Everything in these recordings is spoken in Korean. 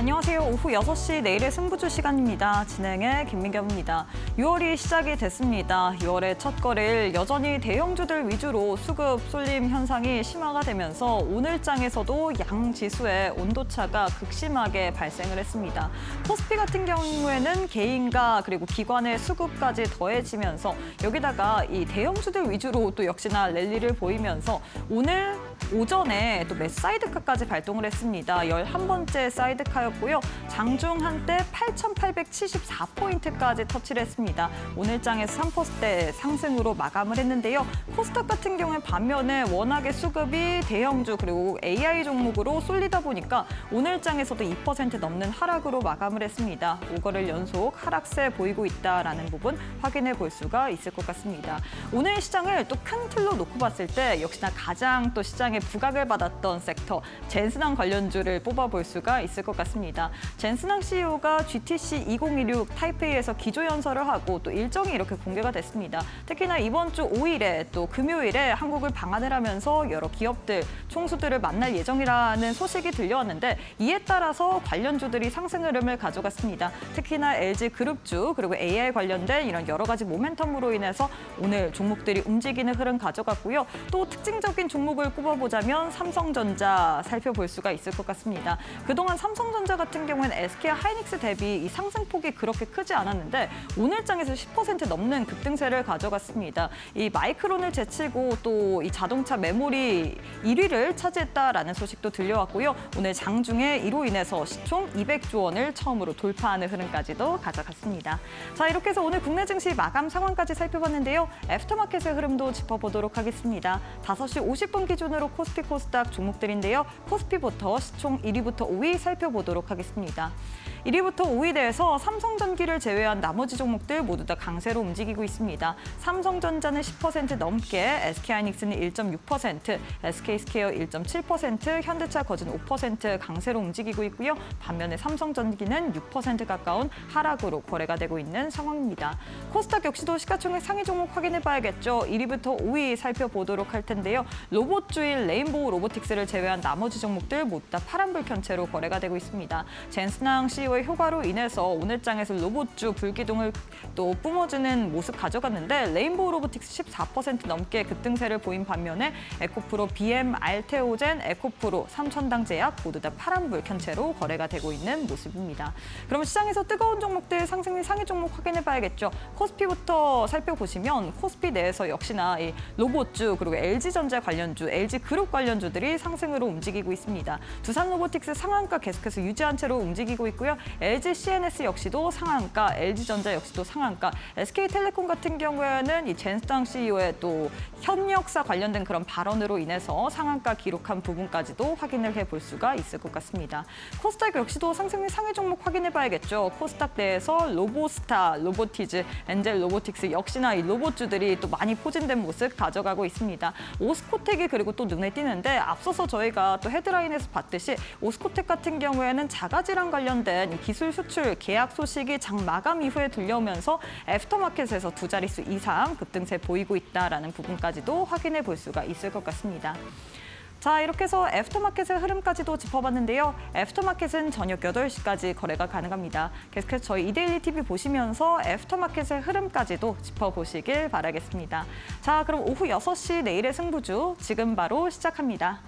안녕하세요. 오후 6시 내일의 승부주 시간입니다. 진행의 김민경입니다. 6월이 시작이 됐습니다. 6월의 첫 거래일 여전히 대형주들 위주로 수급 쏠림 현상이 심화가 되면서 오늘 장에서도 양 지수의 온도차가 극심하게 발생을 했습니다. 코스피 같은 경우에는 개인과 그리고 기관의 수급까지 더해지면서 여기다가 이 대형주들 위주로 또 역시나 랠리를 보이면서 오늘 오전에 또 메사이드카까지 발동을 했습니다. 11번째 사이드카였고요. 장중 한때 8,874포인트까지 터치를 했습니다. 오늘 장에서 3%대 상승으로 마감을 했는데요. 코스닥 같은 경우에 반면에 워낙에 수급이 대형주 그리고 AI 종목으로 쏠리다 보니까 오늘 장에서도 2% 넘는 하락으로 마감을 했습니다. 5거래일 연속 하락세 보이고 있다라는 부분 확인해 볼 수가 있을 것 같습니다. 오늘 시장을 또 큰 틀로 놓고 봤을 때 역시나 가장 또 시장에 부각을 받았던 섹터 젠스낭 관련주를 뽑아볼 수가 있을 것 같습니다. 젠스낭 CEO가 GTC 2016 타이페이에서 기조연설을 하고 또 일정이 이렇게 공개가 됐습니다. 특히나 이번 주 5일에 또 금요일에 한국을 방한을 하면서 여러 기업들, 총수들을 만날 예정이라는 소식이 들려왔는데 이에 따라서 관련주들이 상승 흐름을 가져갔습니다. 특히나 LG그룹주 그리고 AI 관련된 이런 여러 가지 모멘텀으로 인해서 오늘 종목들이 움직이는 흐름 가져갔고요. 또 특징적인 종목을 꼽아보자면 삼성전자 살펴볼 수가 있을 것 같습니다. 그동안 삼성전자 같은 경우에는 SK 하이닉스 대비 이 상승폭이 그렇게 크지 않았는데 오늘 장에서 10% 넘는 급등세를 가져갔습니다. 이 마이크론을 제치고 또 이 자동차 메모리 1위를 차지했다라는 소식도 들려왔고요. 오늘 장중에 이로 인해서 시총 200조 원을 처음으로 돌파하는 흐름까지도 가져갔습니다. 자, 이렇게 해서 오늘 국내 증시 마감 상황까지 살펴봤는데요. 애프터마켓의 흐름도 짚어보도록 하겠습니다. 5시 50분 기준으로 코스피 코스닥 종목들인데요. 코스피부터 시총 1위부터 5위 살펴보도록 하겠습니다. 1위부터 5위 대에서 삼성전기를 제외한 나머지 종목들 모두 다 강세로 움직이고 있습니다. 삼성전자는 10% 넘게, SK하이닉스는 1.6%, SK스퀘어 1.7%, 현대차 거진 5% 강세로 움직이고 있고요. 반면에 삼성전기는 6% 가까운 하락으로 거래가 되고 있는 상황입니다. 코스닥 역시도 시가총액 상위 종목 확인해봐야겠죠. 1위부터 5위 살펴보도록 할 텐데요. 로봇주일 레인보우 로보틱스를 제외한 나머지 종목들 모두 다 파란불 켠채로 거래가 되고 있습니다. 젠스낭 CEO의 효과로 인해서 오늘 장에서 로봇주 불기둥을 또 뿜어주는 모습 가져갔는데 레인보우 로보틱스 14% 넘게 급등세를 보인 반면에 에코프로, BM, 알테오젠, 에코프로, 삼천당제약 모두 다 파란불 켠채로 거래가 되고 있는 모습입니다. 그럼 시장에서 뜨거운 종목들 상승 및 상위 종목 확인해봐야겠죠. 코스피부터 살펴보시면 코스피 내에서 역시나 이 로봇주 그리고 LG전자 관련주, LG그룹 관련주들이 상승으로 움직이고 있습니다. 두산로보틱스 상한가 계속해서 유지한 채로 움직이고 있고요. LG CNS 역시도 상한가, LG전자 역시도 상한가, SK텔레콤 같은 경우에는 이 젠스낭 CEO의 또 협력사 관련된 그런 발언으로 인해서 상한가 기록한 부분까지도 확인을 해볼 수가 있을 것 같습니다. 코스닥 역시도 상승 및 상위 종목 확인해봐야겠죠. 코스닥 내에서 로보스타, 로보티즈, 엔젤 로보틱스 역시나 이 로봇주들이 또 많이 포진된 모습 가져가고 있습니다. 오스코텍이 그리고 또 눈에 띄는데 앞서서 저희가 또 헤드라인에서 봤듯이 오스코텍 같은 경우에는 자가질환 관련된 기술 수출 계약 소식이 장 마감 이후에 들려오면서 애프터마켓에서 두 자릿수 이상 급등세 보이고 있다라는 부분까지도 확인해 볼 수가 있을 것 같습니다. 자, 이렇게 해서 애프터마켓의 흐름까지도 짚어봤는데요. 애프터마켓은 저녁 8시까지 거래가 가능합니다. 계속해서 저희 이데일리 TV 보시면서 애프터마켓의 흐름까지도 짚어보시길 바라겠습니다. 자, 그럼 오후 6시 내일의 승부주 지금 바로 시작합니다.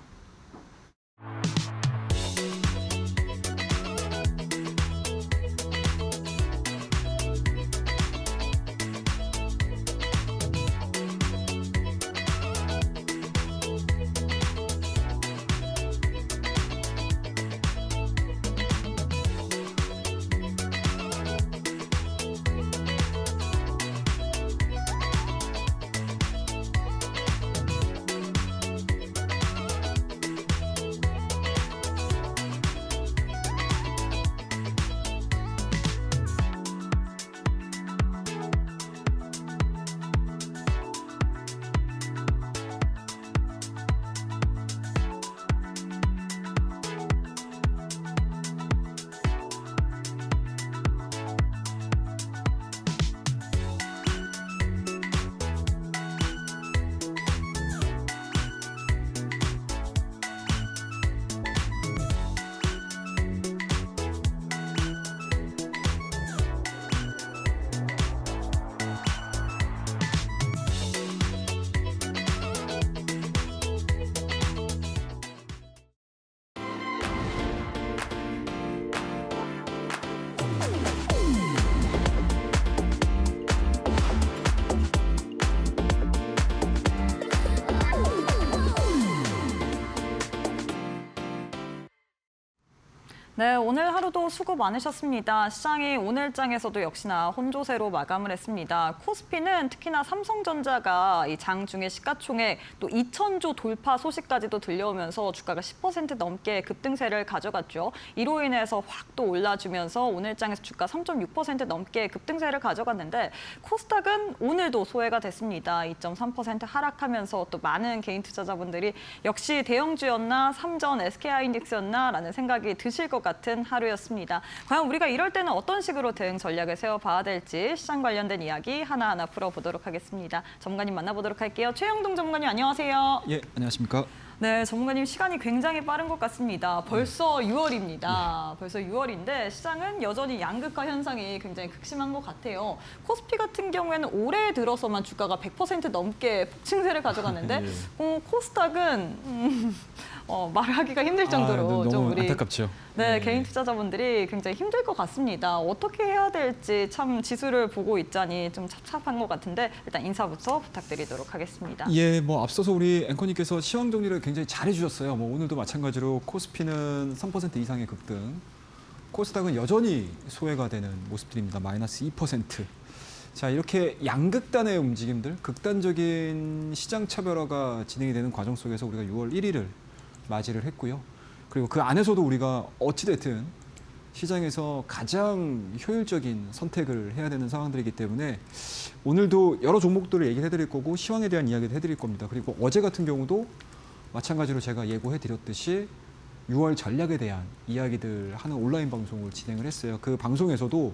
네, 오늘 하루도 수고 많으셨습니다. 시장이 오늘장에서도 역시나 혼조세로 마감을 했습니다. 코스피는 특히나 삼성전자가 이 장 중에 시가총액 또 2,000조 돌파 소식까지도 들려오면서 주가가 10% 넘게 급등세를 가져갔죠. 이로 인해서 확 또 올라주면서 오늘장에서 주가 3.6% 넘게 급등세를 가져갔는데 코스닥은 오늘도 소외가 됐습니다. 2.3% 하락하면서 또 많은 개인 투자자분들이 역시 대형주였나 삼전 SK하이닉스였나라는 생각이 드실 것 같은 하루였습니다. 과연 우리가 이럴 때는 어떤 식으로 대응 전략을 세워봐야 될지 시장 관련된 이야기 하나하나 풀어보도록 하겠습니다. 전문가님 만나보도록 할게요. 최영동 전문가님 안녕하세요. 예, 안녕하십니까. 네, 전문가님 시간이 굉장히 빠른 것 같습니다. 벌써 6월입니다. 벌써 6월인데 시장은 여전히 양극화 현상이 굉장히 극심한 것 같아요. 코스피 같은 경우에는 올해 들어서만 주가가 100% 넘게 폭증세를 가져갔는데 코스닥은 말하기가 힘들 정도로 너무 좀 우리 안타깝죠. 네, 개인 투자자분들이 굉장히 힘들 것 같습니다. 어떻게 해야 될지 참 지수를 보고 있자니 좀 찹찹한 것 같은데 일단 인사부터 부탁드리도록 하겠습니다. 예, 뭐 앞서서 우리 앵커님께서 시황 정리를 굉장히 잘해주셨어요. 뭐 오늘도 마찬가지로 코스피는 3% 이상의 급등, 코스닥은 여전히 소외가 되는 모습들입니다. 마이너스 2%. 자, 이렇게 양극단의 움직임들, 극단적인 시장 차별화가 진행이 되는 과정 속에서 우리가 6월 1일을 맞이를 했고요. 그리고 그 안에서도 우리가 어찌됐든 시장에서 가장 효율적인 선택을 해야 되는 상황들이기 때문에 오늘도 여러 종목들을 얘기해 드릴 거고 시황에 대한 이야기도 해드릴 겁니다. 그리고 어제 같은 경우도 마찬가지로 제가 예고해 드렸듯이 6월 전략에 대한 이야기들 하는 온라인 방송을 진행을 했어요. 그 방송에서도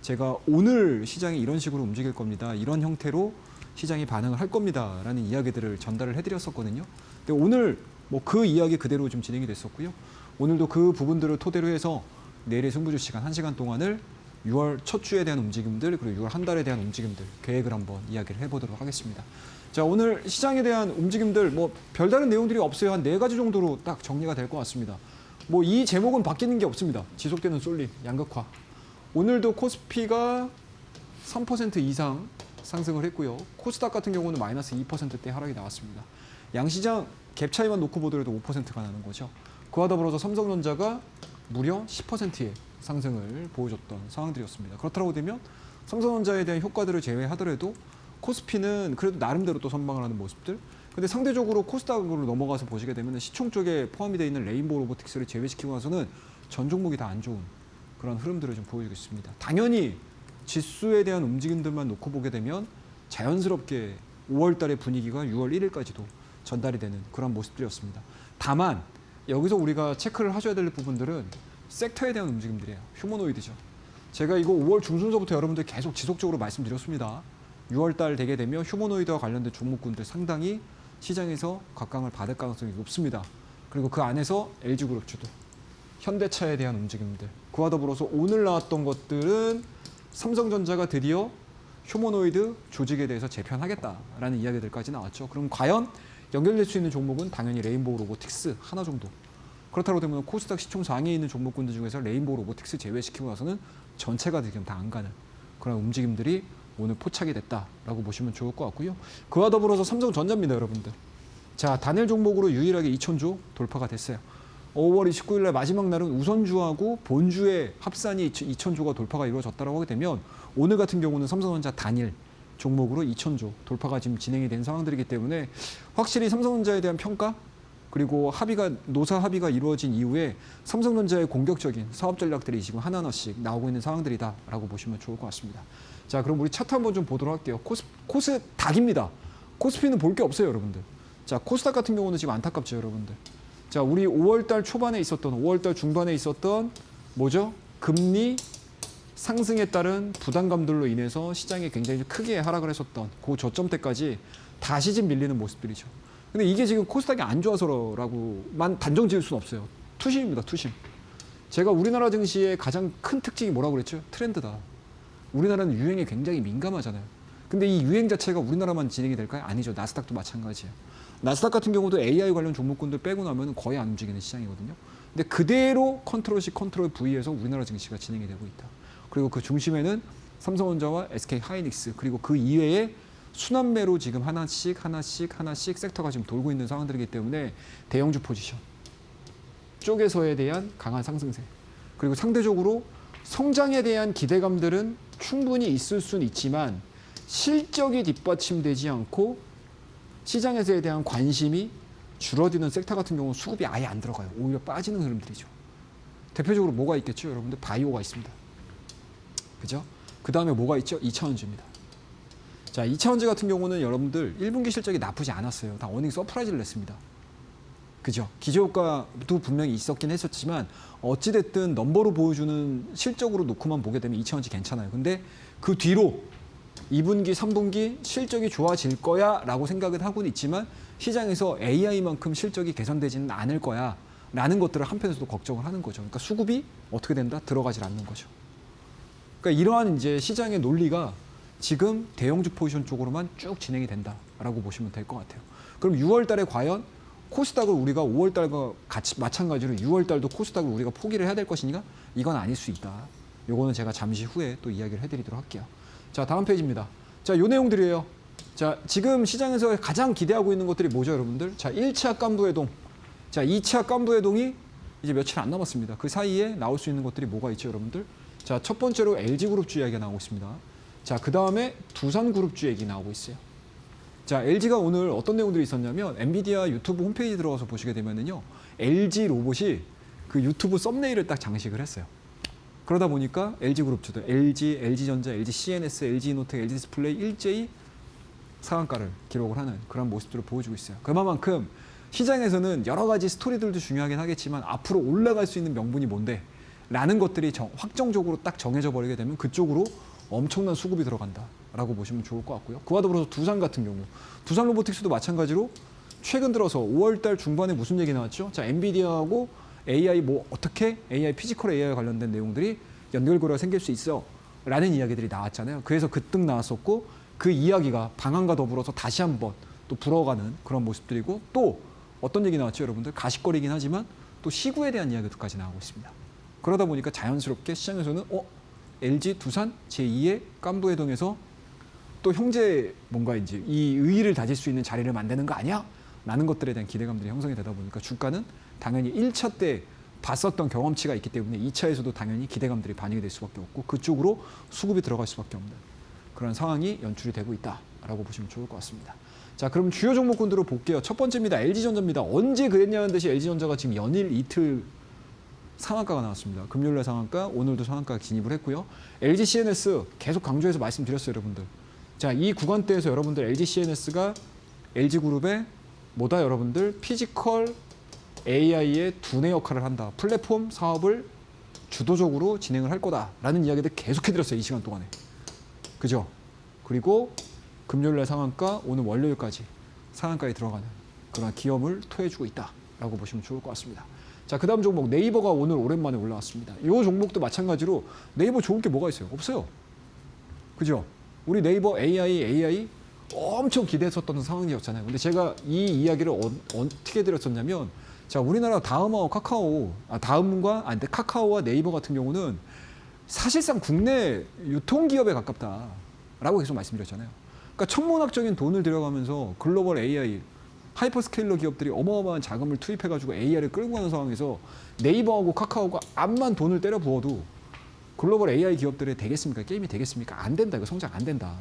제가 오늘 시장이 이런 식으로 움직일 겁니다. 이런 형태로 시장이 반응을 할 겁니다. 라는 이야기들을 전달을 해드렸었거든요. 근데 오늘 뭐 그 이야기 그대로 좀 진행이 됐었고요. 오늘도 그 부분들을 토대로 해서 내일의 승부주 시간 1시간 동안을 6월 첫 주에 대한 움직임들 그리고 6월 한 달에 대한 움직임들 계획을 한번 이야기를 해보도록 하겠습니다. 자, 오늘 시장에 대한 움직임들 뭐 별다른 내용들이 없어요. 한 4가지 정도로 딱 정리가 될 것 같습니다. 뭐 이 제목은 바뀌는 게 없습니다. 지속되는 쏠림, 양극화. 오늘도 코스피가 3% 이상 상승을 했고요. 코스닥 같은 경우는 마이너스 2%대 하락이 나왔습니다. 양시장 갭 차이만 놓고 보더라도 5%가 나는 거죠. 그와 더불어서 삼성전자가 무려 10%의 상승을 보여줬던 상황들이었습니다. 그렇다고 되면 삼성전자에 대한 효과들을 제외하더라도 코스피는 그래도 나름대로 또 선방을 하는 모습들. 근데 상대적으로 코스닥으로 넘어가서 보시게 되면 시총 쪽에 포함이 되어 있는 레인보우 로보틱스를 제외시키고 나서는 전 종목이 다 안 좋은 그런 흐름들을 좀 보여주고 있습니다. 당연히 지수에 대한 움직임들만 놓고 보게 되면 자연스럽게 5월 달의 분위기가 6월 1일까지도 전달이 되는 그런 모습들이었습니다. 다만 여기서 우리가 체크를 하셔야 될 부분들은 섹터에 대한 움직임들이에요. 휴머노이드죠. 제가 이거 5월 중순서부터 여러분들 계속 지속적으로 말씀드렸습니다. 6월 달 되게 되면 휴머노이드와 관련된 종목군들 상당히 시장에서 각광을 받을 가능성이 높습니다. 그리고 그 안에서 LG그룹주도 현대차에 대한 움직임들 그와 더불어서 오늘 나왔던 것들은 삼성전자가 드디어 휴머노이드 조직에 대해서 재편하겠다라는 이야기들까지 나왔죠. 그럼 과연 연결될 수 있는 종목은 당연히 레인보우 로보틱스 하나 정도. 그렇다고 되면 코스닥 시총 상위에 있는 종목군들 중에서 레인보우 로보틱스 제외시키고 나서는 전체가 지금 다 안 가는 그런 움직임들이 오늘 포착이 됐다라고 보시면 좋을 것 같고요. 그와 더불어서 삼성전자입니다, 여러분들. 자, 단일 종목으로 유일하게 2,000조 돌파가 됐어요. 5월 29일 날 마지막 날은 우선주하고 본주의 합산이 2,000조가 돌파가 이루어졌다고 하게 되면 오늘 같은 경우는 삼성전자 단일 종목으로 2,000조 돌파가 지금 진행이 된 상황들이기 때문에 확실히 삼성전자에 대한 평가 그리고 노사 합의가 이루어진 이후에 삼성전자의 공격적인 사업 전략들이 지금 하나하나씩 나오고 있는 상황들이다라고 보시면 좋을 것 같습니다. 자, 그럼 우리 차트 한번 좀 보도록 할게요. 코스닥입니다. 코스피는 볼 게 없어요, 여러분들. 자, 코스닥 같은 경우는 지금 안타깝죠, 여러분들. 자, 우리 5월 달 초반에 있었던 5월 달 중반에 있었던 뭐죠? 금리 상승에 따른 부담감들로 인해서 시장이 굉장히 크게 하락을 했었던 그 저점대까지 다시 지금 밀리는 모습들이죠. 근데 이게 지금 코스닥이 안 좋아서라고만 단정 지을 수는 없어요. 투심입니다, 투심. 제가 우리나라 증시의 가장 큰 특징이 뭐라고 그랬죠? 트렌드다. 우리나라는 유행에 굉장히 민감하잖아요. 근데 이 유행 자체가 우리나라만 진행이 될까요? 아니죠. 나스닥도 마찬가지예요. 나스닥 같은 경우도 AI 관련 종목군들 빼고 나면 거의 안 움직이는 시장이거든요. 근데 그대로 컨트롤 C, 컨트롤 V에서 우리나라 증시가 진행이 되고 있다. 그리고 그 중심에는 삼성전자와 SK하이닉스 그리고 그 이외에 순환매로 지금 하나씩 섹터가 지금 돌고 있는 상황들이기 때문에 대형주 포지션 쪽에서에 대한 강한 상승세 그리고 상대적으로 성장에 대한 기대감들은 충분히 있을 수는 있지만 실적이 뒷받침되지 않고 시장에서에 대한 관심이 줄어드는 섹터 같은 경우는 수급이 아예 안 들어가요. 오히려 빠지는 흐름들이죠. 대표적으로 뭐가 있겠죠? 여러분들 바이오가 있습니다. 그죠? 그 다음에 뭐가 있죠? 2차원주입니다. 자, 2차원주 같은 경우는 여러분들 1분기 실적이 나쁘지 않았어요. 다 어닝 서프라이즈를 냈습니다. 그죠? 기저효과도 분명히 있었긴 했었지만 어찌됐든 넘버로 보여주는 실적으로 놓고만 보게 되면 2차원지 괜찮아요. 근데 그 뒤로 2분기, 3분기 실적이 좋아질 거야 라고 생각은 하고는 있지만 시장에서 AI만큼 실적이 개선되지는 않을 거야 라는 것들을 한편에서도 걱정을 하는 거죠. 그러니까 수급이 어떻게 된다? 들어가질 않는 거죠. 그러니까 이러한 이제 시장의 논리가 지금 대형주 포지션 쪽으로만 쭉 진행이 된다라고 보시면 될 것 같아요. 그럼 6월 달에 과연 코스닥을 우리가 5월 달과 같이 마찬가지로 6월 달도 코스닥을 우리가 포기를 해야 될 것이냐? 이건 아닐 수 있다. 요거는 제가 잠시 후에 또 이야기를 해드리도록 할게요. 자, 다음 페이지입니다. 자, 요 내용들이에요. 자, 지금 시장에서 가장 기대하고 있는 것들이 뭐죠, 여러분들? 자, 1차 깐부회동. 자, 2차 깐부회동이 이제 며칠 안 남았습니다. 그 사이에 나올 수 있는 것들이 뭐가 있죠, 여러분들? 자, 첫 번째로 LG그룹주 이야기가 나오고 있습니다. 자, 그 다음에 두산그룹주 얘기 나오고 있어요. 자, LG가 오늘 어떤 내용들이 있었냐면 엔비디아 유튜브 홈페이지 들어가서 보시게 되면은요, LG 로봇이 그 유튜브 썸네일을 딱 장식을 했어요. 그러다 보니까 LG그룹주들, LG, LG전자, LG CNS, LG이노텍, LG디스플레이 일제히 상한가를 기록을 하는 그런 모습들을 보여주고 있어요. 그만큼 시장에서는 여러 가지 스토리들도 중요하긴 하겠지만 앞으로 올라갈 수 있는 명분이 뭔데? 라는 것들이 확정적으로 딱 정해져 버리게 되면 그쪽으로 엄청난 수급이 들어간다라고 보시면 좋을 것 같고요. 그와 더불어서 두산 같은 경우, 두산 로보틱스도 마찬가지로 최근 들어서 5월 달 중반에 무슨 얘기 나왔죠? 자, 엔비디아하고 AI 뭐 어떻게 AI 피지컬 AI 관련된 내용들이 연결고리가 생길 수 있어 라는 이야기들이 나왔잖아요. 그래서 급등 나왔었고 그 이야기가 방한과 더불어서 다시 한번 또 불어가는 그런 모습들이고 또 어떤 얘기 나왔죠, 여러분들? 가십거리긴 하지만 또 시구에 대한 이야기도까지 나오고 있습니다. 그러다 보니까 자연스럽게 시장에서는 LG 두산 제2의 깐부회동에서 또 형제 뭔가 이제 이 의의를 다질 수 있는 자리를 만드는 거 아니야? 라는 것들에 대한 기대감들이 형성이 되다 보니까 주가는 당연히 1차 때 봤었던 경험치가 있기 때문에 2차에서도 당연히 기대감들이 반영이 될 수밖에 없고 그쪽으로 수급이 들어갈 수밖에 없는 그런 상황이 연출이 되고 있다라고 보시면 좋을 것 같습니다. 자, 그럼 주요 종목군들을 볼게요. 첫 번째입니다. LG전자입니다. 언제 그랬냐는 듯이 LG전자가 지금 연일 이틀 상한가가 나왔습니다. 금요일날 상한가, 오늘도 상한가 진입을 했고요. LG CNS 계속 강조해서 말씀드렸어요, 여러분들. 자, 이 구간대에서 여러분들 LG CNS가 LG그룹의 뭐다, 여러분들? 피지컬 AI의 두뇌 역할을 한다. 플랫폼 사업을 주도적으로 진행을 할 거다라는 이야기들 계속해드렸어요, 이 시간 동안에. 그죠? 그리고 금요일날 상한가, 오늘 월요일까지 상한가에 들어가는 그런 기염을 토해주고 있다라고 보시면 좋을 것 같습니다. 자, 그 다음 종목 네이버가 오늘 오랜만에 올라왔습니다. 이 종목도 마찬가지로 네이버 좋은 게 뭐가 있어요? 없어요. 그죠? 우리 네이버 AI 엄청 기대했었던 상황이었잖아요. 근데 제가 이 이야기를 어떻게 드렸었냐면 자, 우리나라 다음하고 근데 카카오와 네이버 같은 경우는 사실상 국내 유통기업에 가깝다라고 계속 말씀드렸잖아요. 그러니까 천문학적인 돈을 들여가면서 글로벌 AI 하이퍼스케일러 기업들이 어마어마한 자금을 투입해가지고 AI를 끌고 가는 상황에서 네이버하고 카카오가 암만 돈을 때려 부어도 글로벌 AI 기업들이 되겠습니까? 게임이 되겠습니까? 안 된다. 이거 성장 안 된다.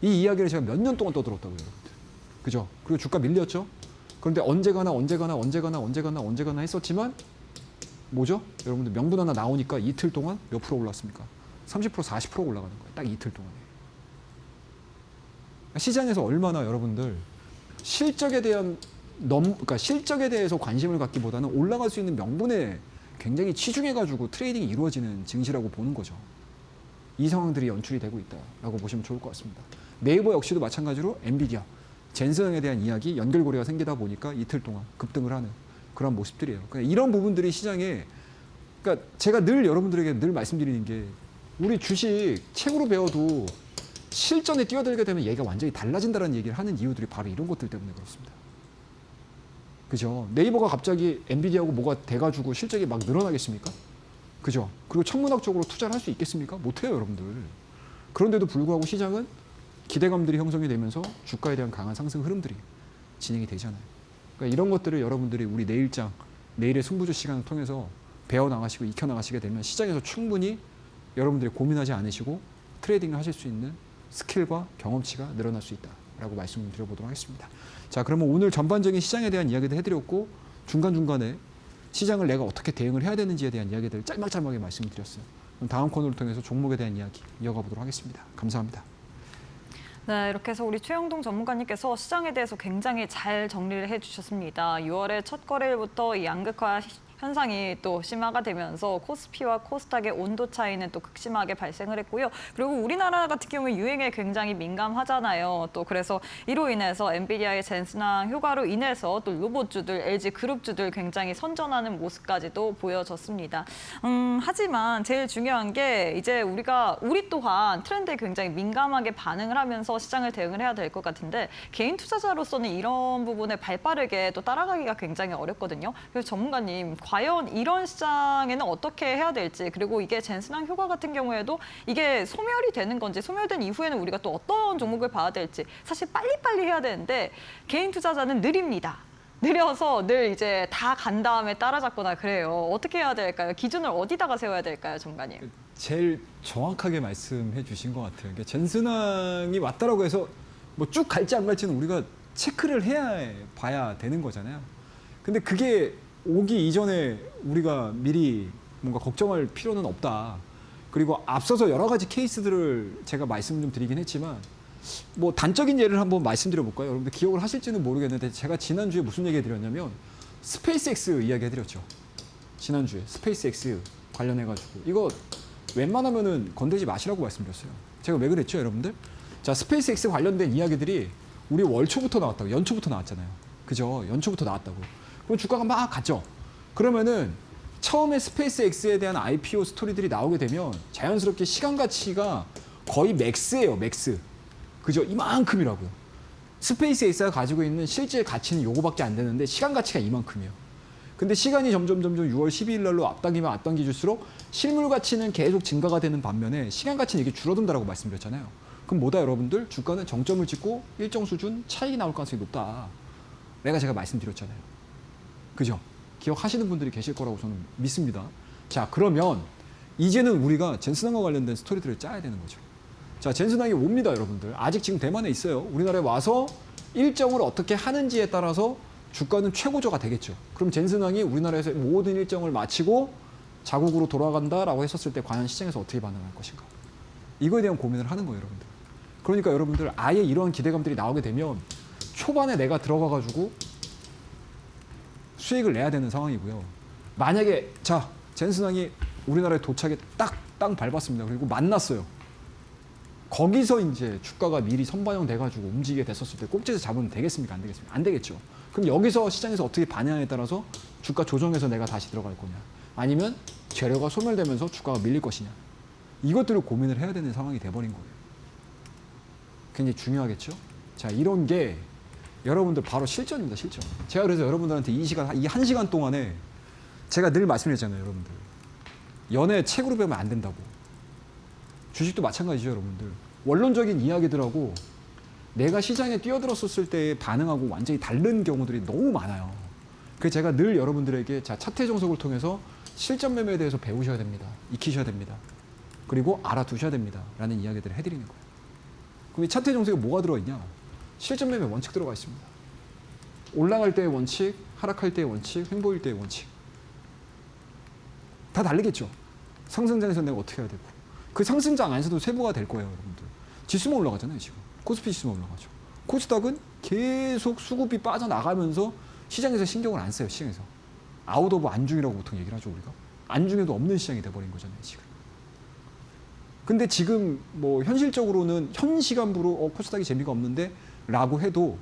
이 이야기를 제가 몇 년 동안 떠들었다고요, 여러분들. 그죠? 그리고 주가 밀렸죠? 그런데 언제 가나 했었지만 뭐죠? 여러분들 명분 하나 나오니까 이틀 동안 몇 프로 올랐습니까? 30%, 40% 올라가는 거예요. 딱 이틀 동안에. 시장에서 얼마나 여러분들 실적에 대해서 관심을 갖기보다는 올라갈 수 있는 명분에 굉장히 치중해가지고 트레이딩이 이루어지는 증시라고 보는 거죠. 이 상황들이 연출이 되고 있다라고 보시면 좋을 것 같습니다. 네이버 역시도 마찬가지로 엔비디아, 젠슨에 대한 이야기, 연결고리가 생기다 보니까 이틀 동안 급등을 하는 그런 모습들이에요. 그러니까 이런 부분들이 시장에, 그러니까 제가 늘 여러분들에게 늘 말씀드리는 게 우리 주식 책으로 배워도 실전에 뛰어들게 되면 얘가 완전히 달라진다는 얘기를 하는 이유들이 바로 이런 것들 때문에 그렇습니다. 그죠? 네이버가 갑자기 엔비디아하고 뭐가 돼가지고 실적이 막 늘어나겠습니까? 그죠? 그리고 천문학적으로 투자를 할 수 있겠습니까? 못해요, 여러분들. 그런데도 불구하고 시장은 기대감들이 형성이 되면서 주가에 대한 강한 상승 흐름들이 진행이 되잖아요. 그러니까 이런 것들을 여러분들이 우리 내일장 내일의 승부조 시간을 통해서 배워나가시고 익혀나가시게 되면 시장에서 충분히 여러분들이 고민하지 않으시고 트레이딩을 하실 수 있는 스킬과 경험치가 늘어날 수 있다라고 말씀을 드려보도록 하겠습니다. 자, 그러면 오늘 전반적인 시장에 대한 이야기도 해드렸고 중간중간에 시장을 내가 어떻게 대응을 해야 되는지에 대한 이야기들을 짤막짤막하게 말씀드렸어요. 그럼 다음 코너를 통해서 종목에 대한 이야기 이어가 보도록 하겠습니다. 감사합니다. 네, 이렇게 해서 우리 최영동 전문가님께서 시장에 대해서 굉장히 잘 정리를 해주셨습니다. 6월의 첫 거래일부터 이 양극화 현상이 또 심화가 되면서 코스피와 코스닥의 온도 차이는 또 극심하게 발생을 했고요. 그리고 우리나라 같은 경우에 유행에 굉장히 민감하잖아요. 또 그래서 이로 인해서 엔비디아의 젠슨왕 효과로 인해서 또 로봇주들, LG 그룹주들 굉장히 선전하는 모습까지도 보여졌습니다. 하지만 제일 중요한 게 이제 우리 또한 트렌드에 굉장히 민감하게 반응을 하면서 시장을 대응을 해야 될 것 같은데 개인 투자자로서는 이런 부분에 발빠르게 또 따라가기가 굉장히 어렵거든요. 그래서 전문가님, 과연 이런 시장에는 어떻게 해야 될지, 그리고 이게 젠슨왕 효과 같은 경우에도 이게 소멸이 되는 건지, 소멸된 이후에는 우리가 또 어떤 종목을 봐야 될지 사실 빨리빨리 해야 되는데 개인 투자자는 느립니다. 느려서 늘 이제 다 간 다음에 따라잡거나 그래요. 어떻게 해야 될까요? 기준을 어디다가 세워야 될까요, 전문가님? 제일 정확하게 말씀해 주신 것 같아요. 그러니까 젠슨왕이 왔다라고 해서 뭐 쭉 갈지 안 갈지는 우리가 체크를 해야 봐야 되는 거잖아요. 근데 그게 오기 이전에 우리가 미리 뭔가 걱정할 필요는 없다. 그리고 앞서서 여러 가지 케이스들을 제가 말씀 좀 드리긴 했지만 뭐 단적인 예를 한번 말씀드려 볼까요? 여러분들 기억을 하실지는 모르겠는데 제가 지난주에 무슨 얘기 드렸냐면 스페이스X 이야기 해드렸죠. 지난주에 스페이스X 관련해가지고 이거 웬만하면은 건들지 마시라고 말씀드렸어요. 제가 왜 그랬죠, 여러분들? 자, 스페이스X 관련된 이야기들이 우리 월초부터 나왔다고, 연초부터 나왔잖아요. 그죠? 연초부터 나왔다고. 그럼 주가가 막 갔죠. 그러면은 처음에 스페이스X에 대한 IPO 스토리들이 나오게 되면 자연스럽게 시간 가치가 거의 맥스예요, 맥스. 그죠? 이만큼이라고요. 스페이스X가 가지고 있는 실제 가치는 요거밖에 안 되는데 시간 가치가 이만큼이에요. 근데 시간이 점점 6월 12일 날로 앞당기면 줄수록 실물 가치는 계속 증가가 되는 반면에 시간 가치는 이게 줄어든다라고 말씀드렸잖아요. 그럼 뭐다, 여러분들? 주가는 정점을 찍고 일정 수준 차익이 나올 가능성이 높다. 제가 말씀드렸잖아요. 그죠? 기억하시는 분들이 계실 거라고 저는 믿습니다. 자, 그러면 이제는 우리가 젠슨왕과 관련된 스토리들을 짜야 되는 거죠. 자, 젠슨왕이 옵니다, 여러분들. 아직 지금 대만에 있어요. 우리나라에 와서 일정을 어떻게 하는지에 따라서 주가는 최고조가 되겠죠. 그럼 젠슨왕이 우리나라에서 모든 일정을 마치고 자국으로 돌아간다라고 했었을 때 과연 시장에서 어떻게 반응할 것인가. 이거에 대한 고민을 하는 거예요, 여러분들. 그러니까 여러분들 아예 이러한 기대감들이 나오게 되면 초반에 내가 들어가가지고 수익을 내야 되는 상황이고요. 만약에 자, 젠슨왕이 우리나라에 도착에 딱 땅 밟았습니다. 그리고 만났어요. 거기서 이제 주가가 미리 선반영 돼가지고 움직이게 됐었을 때 꼭지에서 잡으면 되겠습니까? 안 되겠습니까? 안 되겠죠. 그럼 여기서 시장에서 어떻게 반응하냐에 따라서 주가 조정해서 내가 다시 들어갈 거냐, 아니면 재료가 소멸되면서 주가가 밀릴 것이냐, 이것들을 고민을 해야 되는 상황이 돼버린 거예요. 굉장히 중요하겠죠. 자, 이런 게 여러분들 바로 실전입니다, 실전. 제가 그래서 여러분들한테 이 1시간 동안에 제가 늘 말씀드렸잖아요, 여러분들. 연애 책으로 배우면 안 된다고. 주식도 마찬가지죠, 여러분들. 원론적인 이야기들하고 내가 시장에 뛰어들었을 때 반응하고 완전히 다른 경우들이 너무 많아요. 그래서 제가 늘 여러분들에게 자, 차트 정석을 통해서 실전 매매에 대해서 배우셔야 됩니다. 익히셔야 됩니다. 그리고 알아두셔야 됩니다. 라는 이야기들을 해드리는 거예요. 그럼 이 차트 정석에 뭐가 들어있냐? 실전 매매 원칙 들어가 있습니다. 올라갈 때의 원칙, 하락할 때의 원칙, 횡보일 때의 원칙. 다 다르겠죠. 상승장에서 내가 어떻게 해야 되고. 그 상승장 안에서도 세부가 될 거예요, 여러분들. 지수만 올라가잖아요, 지금. 코스피 지수만 올라가죠. 코스닥은 계속 수급이 빠져나가면서 시장에서 신경을 안 써요, 시장에서. 아웃 오브 안중이라고 보통 얘기를 하죠, 우리가. 안중에도 없는 시장이 돼버린 거잖아요, 지금. 근데 지금 뭐 현실적으로는 현 시간부로 코스닥이 재미가 없는데 라고 해도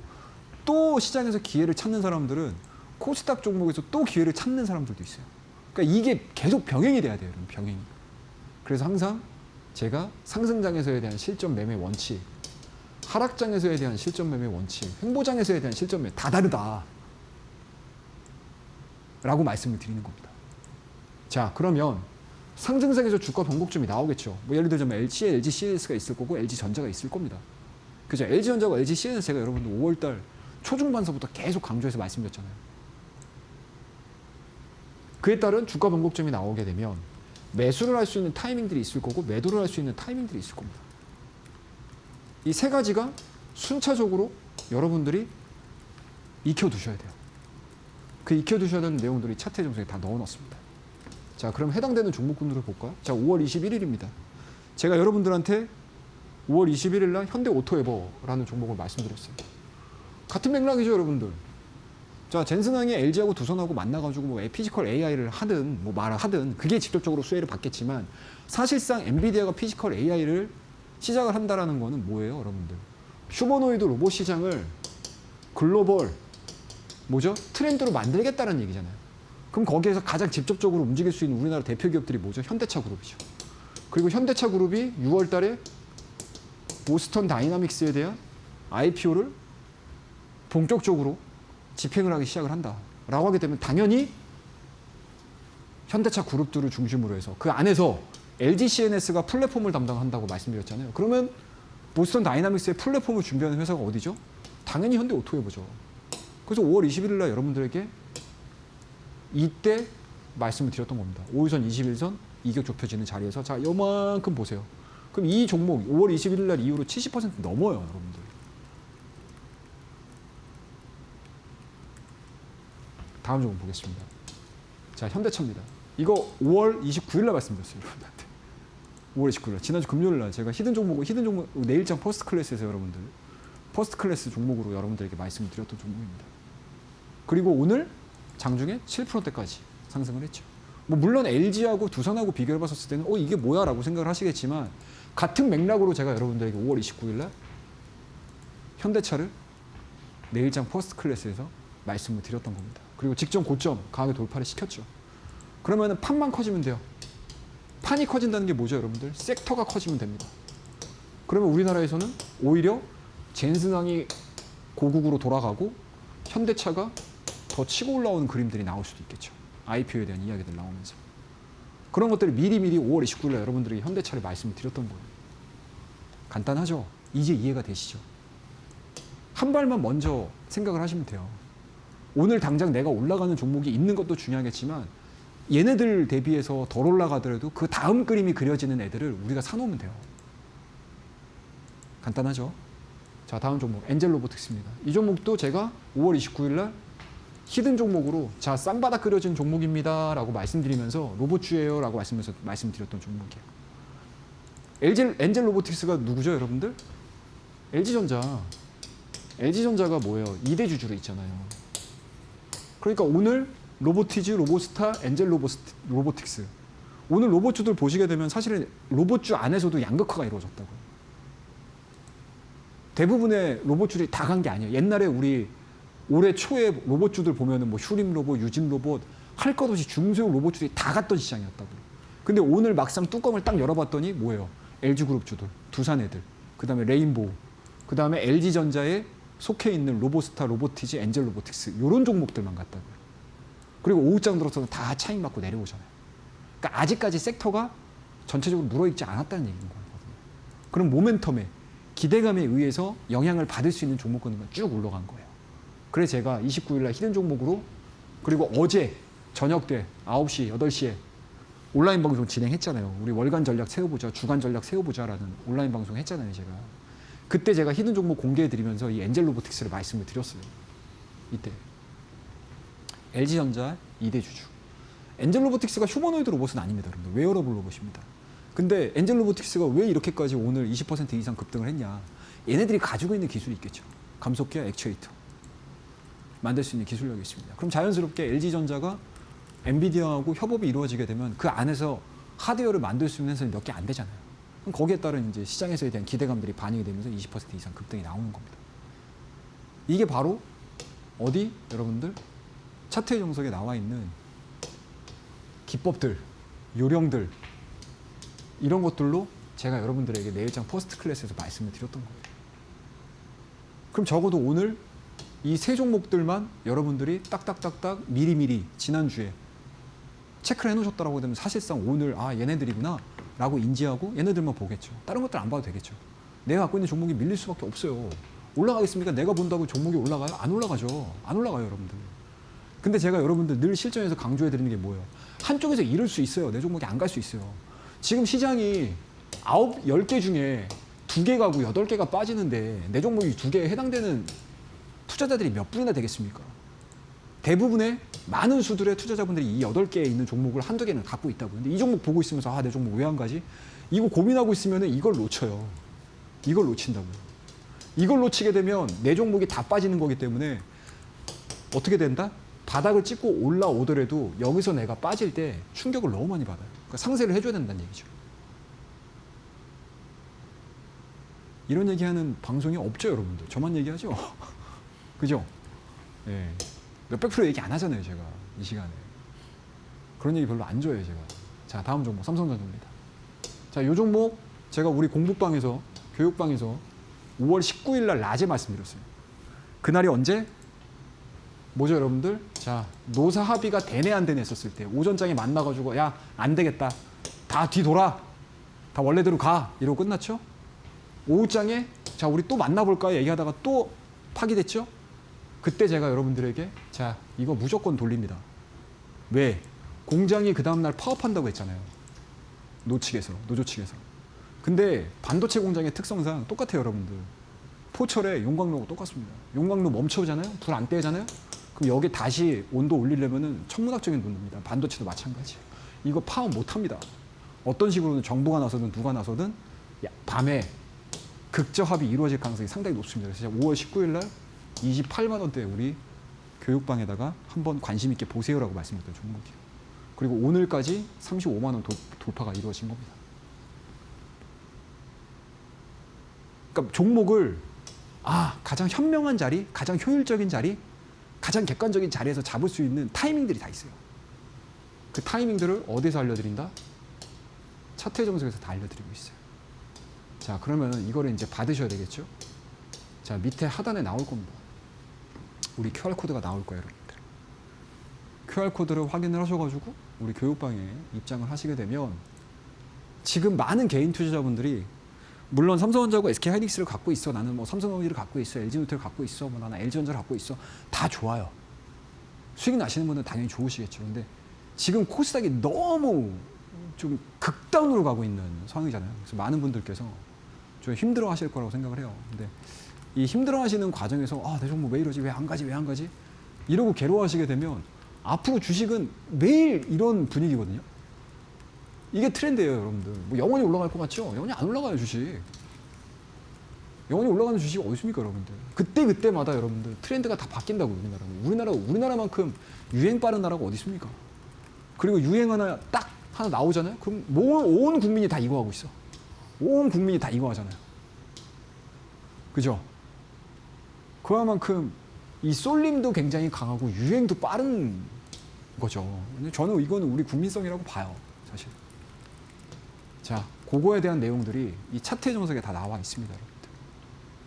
또 시장에서 기회를 찾는 사람들은 코스닥 종목에서 또 기회를 찾는 사람들도 있어요. 그러니까 이게 계속 병행이 돼야 돼요, 여러분, 병행이. 그래서 항상 제가 상승장에서에 대한 실전 매매 원칙, 하락장에서에 대한 실전 매매 원칙, 횡보장에서에 대한 실전 매매 다 다르다 라고 말씀을 드리는 겁니다. 자, 그러면 상승장에서 주가 변곡점이 나오겠죠. 뭐 예를 들자면 LG CNS가 있을 거고 LG전자가 있을 겁니다. 그죠? LG전자와 LG CNS 제가 여러분들 5월달 초중반서부터 계속 강조해서 말씀드렸잖아요. 그에 따른 주가 변곡점이 나오게 되면 매수를 할 수 있는 타이밍들이 있을 거고 매도를 할 수 있는 타이밍들이 있을 겁니다. 이 세 가지가 순차적으로 여러분들이 익혀두셔야 돼요. 그 익혀두셔야 되는 내용들이 차트 정석에 다 넣어놨습니다. 자, 그럼 해당되는 종목군들을 볼까요? 자, 5월 21일입니다. 제가 여러분들한테 5월 21일 날 현대오토에버라는 종목을 말씀드렸어요. 같은 맥락이죠, 여러분들. 자, 젠슨항이 LG하고 두산하고 만나가지고 뭐 피지컬 AI를 하든 뭐 말을 하든 그게 직접적으로 수혜를 받겠지만 사실상 엔비디아가 피지컬 AI를 시작을 한다라는 거는 뭐예요, 여러분들? 휴머노이드 로봇 시장을 글로벌 뭐죠? 트렌드로 만들겠다는 얘기잖아요. 그럼 거기에서 가장 직접적으로 움직일 수 있는 우리나라 대표 기업들이 뭐죠? 현대차 그룹이죠. 그리고 현대차 그룹이 6월 달에 보스턴 다이나믹스에 대한 IPO를 본격적으로 집행을 하기 시작을 한다라고 하게 되면 당연히 현대차 그룹들을 중심으로 해서 그 안에서 LG CNS가 플랫폼을 담당한다고 말씀드렸잖아요. 그러면 보스턴 다이나믹스의 플랫폼을 준비하는 회사가 어디죠? 당연히 현대오토웨버죠. 그래서 5월 21일 날 여러분들에게 이때 말씀을 드렸던 겁니다. 5일선, 21선 이격 좁혀지는 자리에서 자, 요만큼 보세요. 그럼 이 종목 5월 21일 날 이후로 70% 넘어요, 여러분들. 다음 종목 보겠습니다. 자, 현대차입니다. 이거 5월 29일 날 말씀드렸어요, 여러분들한테. 5월 29일 날. 지난주 금요일 날 제가 히든 종목 내일장 퍼스트 클래스에서 여러분들 퍼스트 클래스 종목으로 여러분들에게 말씀을 드렸던 종목입니다. 그리고 오늘 장중에 7%대까지 상승을 했죠. 뭐 물론 LG하고 두산하고 비교해 봤었을 때는 이게 뭐야 라고 생각을 하시겠지만 같은 맥락으로 제가 여러분들에게 5월 29일 날 현대차를 내일장 퍼스트 클래스에서 말씀을 드렸던 겁니다. 그리고 직전 고점 강하게 돌파를 시켰죠. 그러면 판만 커지면 돼요. 판이 커진다는 게 뭐죠, 여러분들? 섹터가 커지면 됩니다. 그러면 우리나라에서는 오히려 젠슨항이 고국으로 돌아가고 현대차가 더 치고 올라오는 그림들이 나올 수도 있겠죠. IPO에 대한 이야기들 나오면서. 그런 것들을 미리미리 5월 29일 날 여러분들이 현대차를 말씀을 드렸던 거예요. 간단하죠? 이제 이해가 되시죠? 한 발만 먼저 생각을 하시면 돼요. 오늘 당장 내가 올라가는 종목이 있는 것도 중요하겠지만 얘네들 대비해서 덜 올라가더라도 그 다음 그림이 그려지는 애들을 우리가 사놓으면 돼요. 간단하죠? 자, 다음 종목 엔젤 로보틱스입니다. 이 종목도 제가 5월 29일 날 히든 종목으로 자, 쌍바닥 그려진 종목입니다 라고 말씀드리면서 로봇주예요 라고 말씀드렸던 종목이에요. 엔젤 로보틱스가 누구죠, 여러분들? LG전자가 뭐예요? 2대 주주로 있잖아요. 그러니까 오늘 로보티즈, 로보스타, 엔젤 로보틱스. 오늘 로봇주들 보시게 되면 사실은 로봇주 안에서도 양극화가 이루어졌다고요. 대부분의 로봇주들이 다 간 게 아니에요. 옛날에 우리 올해 초에 로봇주들 보면은 뭐 휴림 로봇, 유진 로봇 할 것 없이 중소형 로봇주들이 다 갔던 시장이었다고요. 근데 오늘 막상 뚜껑을 딱 열어봤더니 뭐예요? LG그룹주들, 두산 애들, 그 다음에 레인보우, 그 다음에 LG전자에 속해 있는 로보스타, 로보티즈, 엔젤 로보틱스 이런 종목들만 갔다고요. 그리고 오후장 들어서는 다 차익 맞고 내려오잖아요. 그러니까 아직까지 섹터가 전체적으로 물어있지 않았다는 얘기인 거거든요. 그럼 모멘텀에 기대감에 의해서 영향을 받을 수 있는 종목군들만 쭉 올라간 거예요. 그래서 제가 29일 날 히든 종목으로 그리고 어제 저녁 때 9시, 8시에 온라인 방송 진행했잖아요. 우리 월간 전략 세워보자, 주간 전략 세워보자라는 온라인 방송 했잖아요, 제가. 그때 제가 히든 종목 공개해드리면서 이 엔젤 로보틱스를 말씀을 드렸어요. 이때. LG전자 2대 주주. 엔젤 로보틱스가 휴머노이드 로봇은 아닙니다, 여러분들. 웨어러블 로봇입니다. 근데 엔젤 로보틱스가 왜 이렇게까지 오늘 20% 이상 급등을 했냐. 얘네들이 가지고 있는 기술이 있겠죠. 감속기와 액추에이터. 만들 수 있는 기술력이 있습니다. 그럼 자연스럽게 LG전자가 엔비디아하고 협업이 이루어지게 되면 그 안에서 하드웨어를 만들 수 있는 회사는 몇 개 안 되잖아요. 그럼 거기에 따른 이제 시장에서에 대한 기대감들이 반영이 되면서 20% 이상 급등이 나오는 겁니다. 이게 바로 어디 여러분들 차트의 정석에 나와 있는 기법들, 요령들 이런 것들로 제가 여러분들에게 내일장 퍼스트 클래스에서 말씀을 드렸던 거예요. 그럼 적어도 오늘 이 세 종목들만 여러분들이 딱딱딱딱 미리미리 지난주에 체크를 해놓으셨다고 되면 사실상 오늘 얘네들이구나 라고 인지하고 얘네들만 보겠죠. 다른 것들 안 봐도 되겠죠. 내가 갖고 있는 종목이 밀릴 수밖에 없어요. 올라가겠습니까? 내가 본다고 종목이 올라가요? 안 올라가죠. 안 올라가요, 여러분들. 근데 제가 여러분들 늘 실전에서 강조해 드리는 게 뭐예요? 한쪽에서 잃을 수 있어요. 내 종목이 안 갈 수 있어요. 지금 시장이 10개 중에 2개 가고 8개가 빠지는데 내 종목이 2개에 해당되는 투자자들이 몇 분이나 되겠습니까? 대부분의 많은 수들의 투자자분들이 이 8개에 있는 종목을 한두 개는 갖고 있다고요. 근데 이 종목 보고 있으면서 아, 내 종목 왜 안 가지? 이거 고민하고 있으면 이걸 놓쳐요. 이걸 놓친다고요. 이걸 놓치게 되면 내 종목이 다 빠지는 거기 때문에 어떻게 된다? 바닥을 찍고 올라오더라도 여기서 내가 빠질 때 충격을 너무 많이 받아요. 그러니까 상세를 해줘야 된다는 얘기죠. 이런 얘기하는 방송이 없죠, 여러분들. 저만 얘기하죠. 그죠? 예. 몇백 프로 얘기 안 하잖아요, 제가. 이 시간에. 그런 얘기 별로 안 좋아해요, 제가. 자, 다음 종목, 삼성전자입니다. 자, 요 종목 제가 우리 공부방에서, 교육방에서 5월 19일 날 낮에 말씀드렸어요. 그날이 언제? 뭐죠, 여러분들? 자, 노사 합의가 되네 안 되네 했었을 때 오전장에 만나가지고 야, 안 되겠다. 다 뒤돌아. 다 원래대로 가. 이러고 끝났죠? 오후장에 자, 우리 또 만나볼까 얘기하다가 또 파기됐죠? 그때 제가 여러분들에게 자, 이거 무조건 돌립니다. 왜? 공장이 그 다음날 파업한다고 했잖아요. 노조 측에서. 근데 반도체 공장의 특성상 똑같아요, 여러분들. 포철에 용광로하고 똑같습니다. 용광로 멈춰오잖아요? 불 안 떼잖아요? 그럼 여기 다시 온도 올리려면은 천문학적인 논리입니다. 반도체도 마찬가지예요. 이거 파업 못 합니다. 어떤 식으로는 정부가 나서든 누가 나서든 밤에 극저합이 이루어질 가능성이 상당히 높습니다. 그래서 5월 19일 날 28만 원대 우리 교육방에다가 한번 관심 있게 보세요라고 말씀드렸던 종목이에요. 그리고 오늘까지 35만 원 돌파가 이루어진 겁니다. 그러니까 종목을 가장 현명한 자리, 가장 효율적인 자리, 가장 객관적인 자리에서 잡을 수 있는 타이밍들이 다 있어요. 그 타이밍들을 어디서 알려드린다? 차트 정석에서 다 알려드리고 있어요. 자, 그러면 이거를 이제 받으셔야 되겠죠? 자, 밑에 하단에 나올 겁니다. 우리 QR코드가 나올 거예요, 여러분들. QR코드를 확인을 하셔가지고 우리 교육방에 입장을 하시게 되면 지금 많은 개인 투자자분들이 물론 삼성전자하고 SK하이닉스를 갖고 있어. 나는 뭐 삼성전자를 갖고 있어. LG노트를 갖고 있어. 뭐 나는 LG전자를 갖고 있어. 다 좋아요. 수익 나시는 분은 당연히 좋으시겠죠. 근데 지금 코스닥이 너무 좀 극단으로 가고 있는 상황이잖아요. 그래서 많은 분들께서 좀 힘들어 하실 거라고 생각을 해요. 근데 이 힘들어 하시는 과정에서 내 종목 왜 이러지? 왜 안 가지? 왜 안 가지? 이러고 괴로워하시게 되면 앞으로 주식은 매일 이런 분위기거든요. 이게 트렌드예요, 여러분들. 뭐 영원히 올라갈 것 같죠? 영원히 안 올라가요, 주식. 영원히 올라가는 주식이 어디 있습니까, 여러분들? 그때마다 여러분들 트렌드가 다 바뀐다고요, 우리나라만큼 유행 빠른 나라가 어디 있습니까? 그리고 유행 하나 나오잖아요? 그럼 온 국민이 다 이거 하고 있어. 온 국민이 다 이거 하잖아요. 그죠? 그만큼 이 쏠림도 굉장히 강하고 유행도 빠른 거죠. 근데 저는 이거는 우리 국민성이라고 봐요, 사실. 자, 그거에 대한 내용들이 이 차트 정석에 다 나와 있습니다, 여러분들.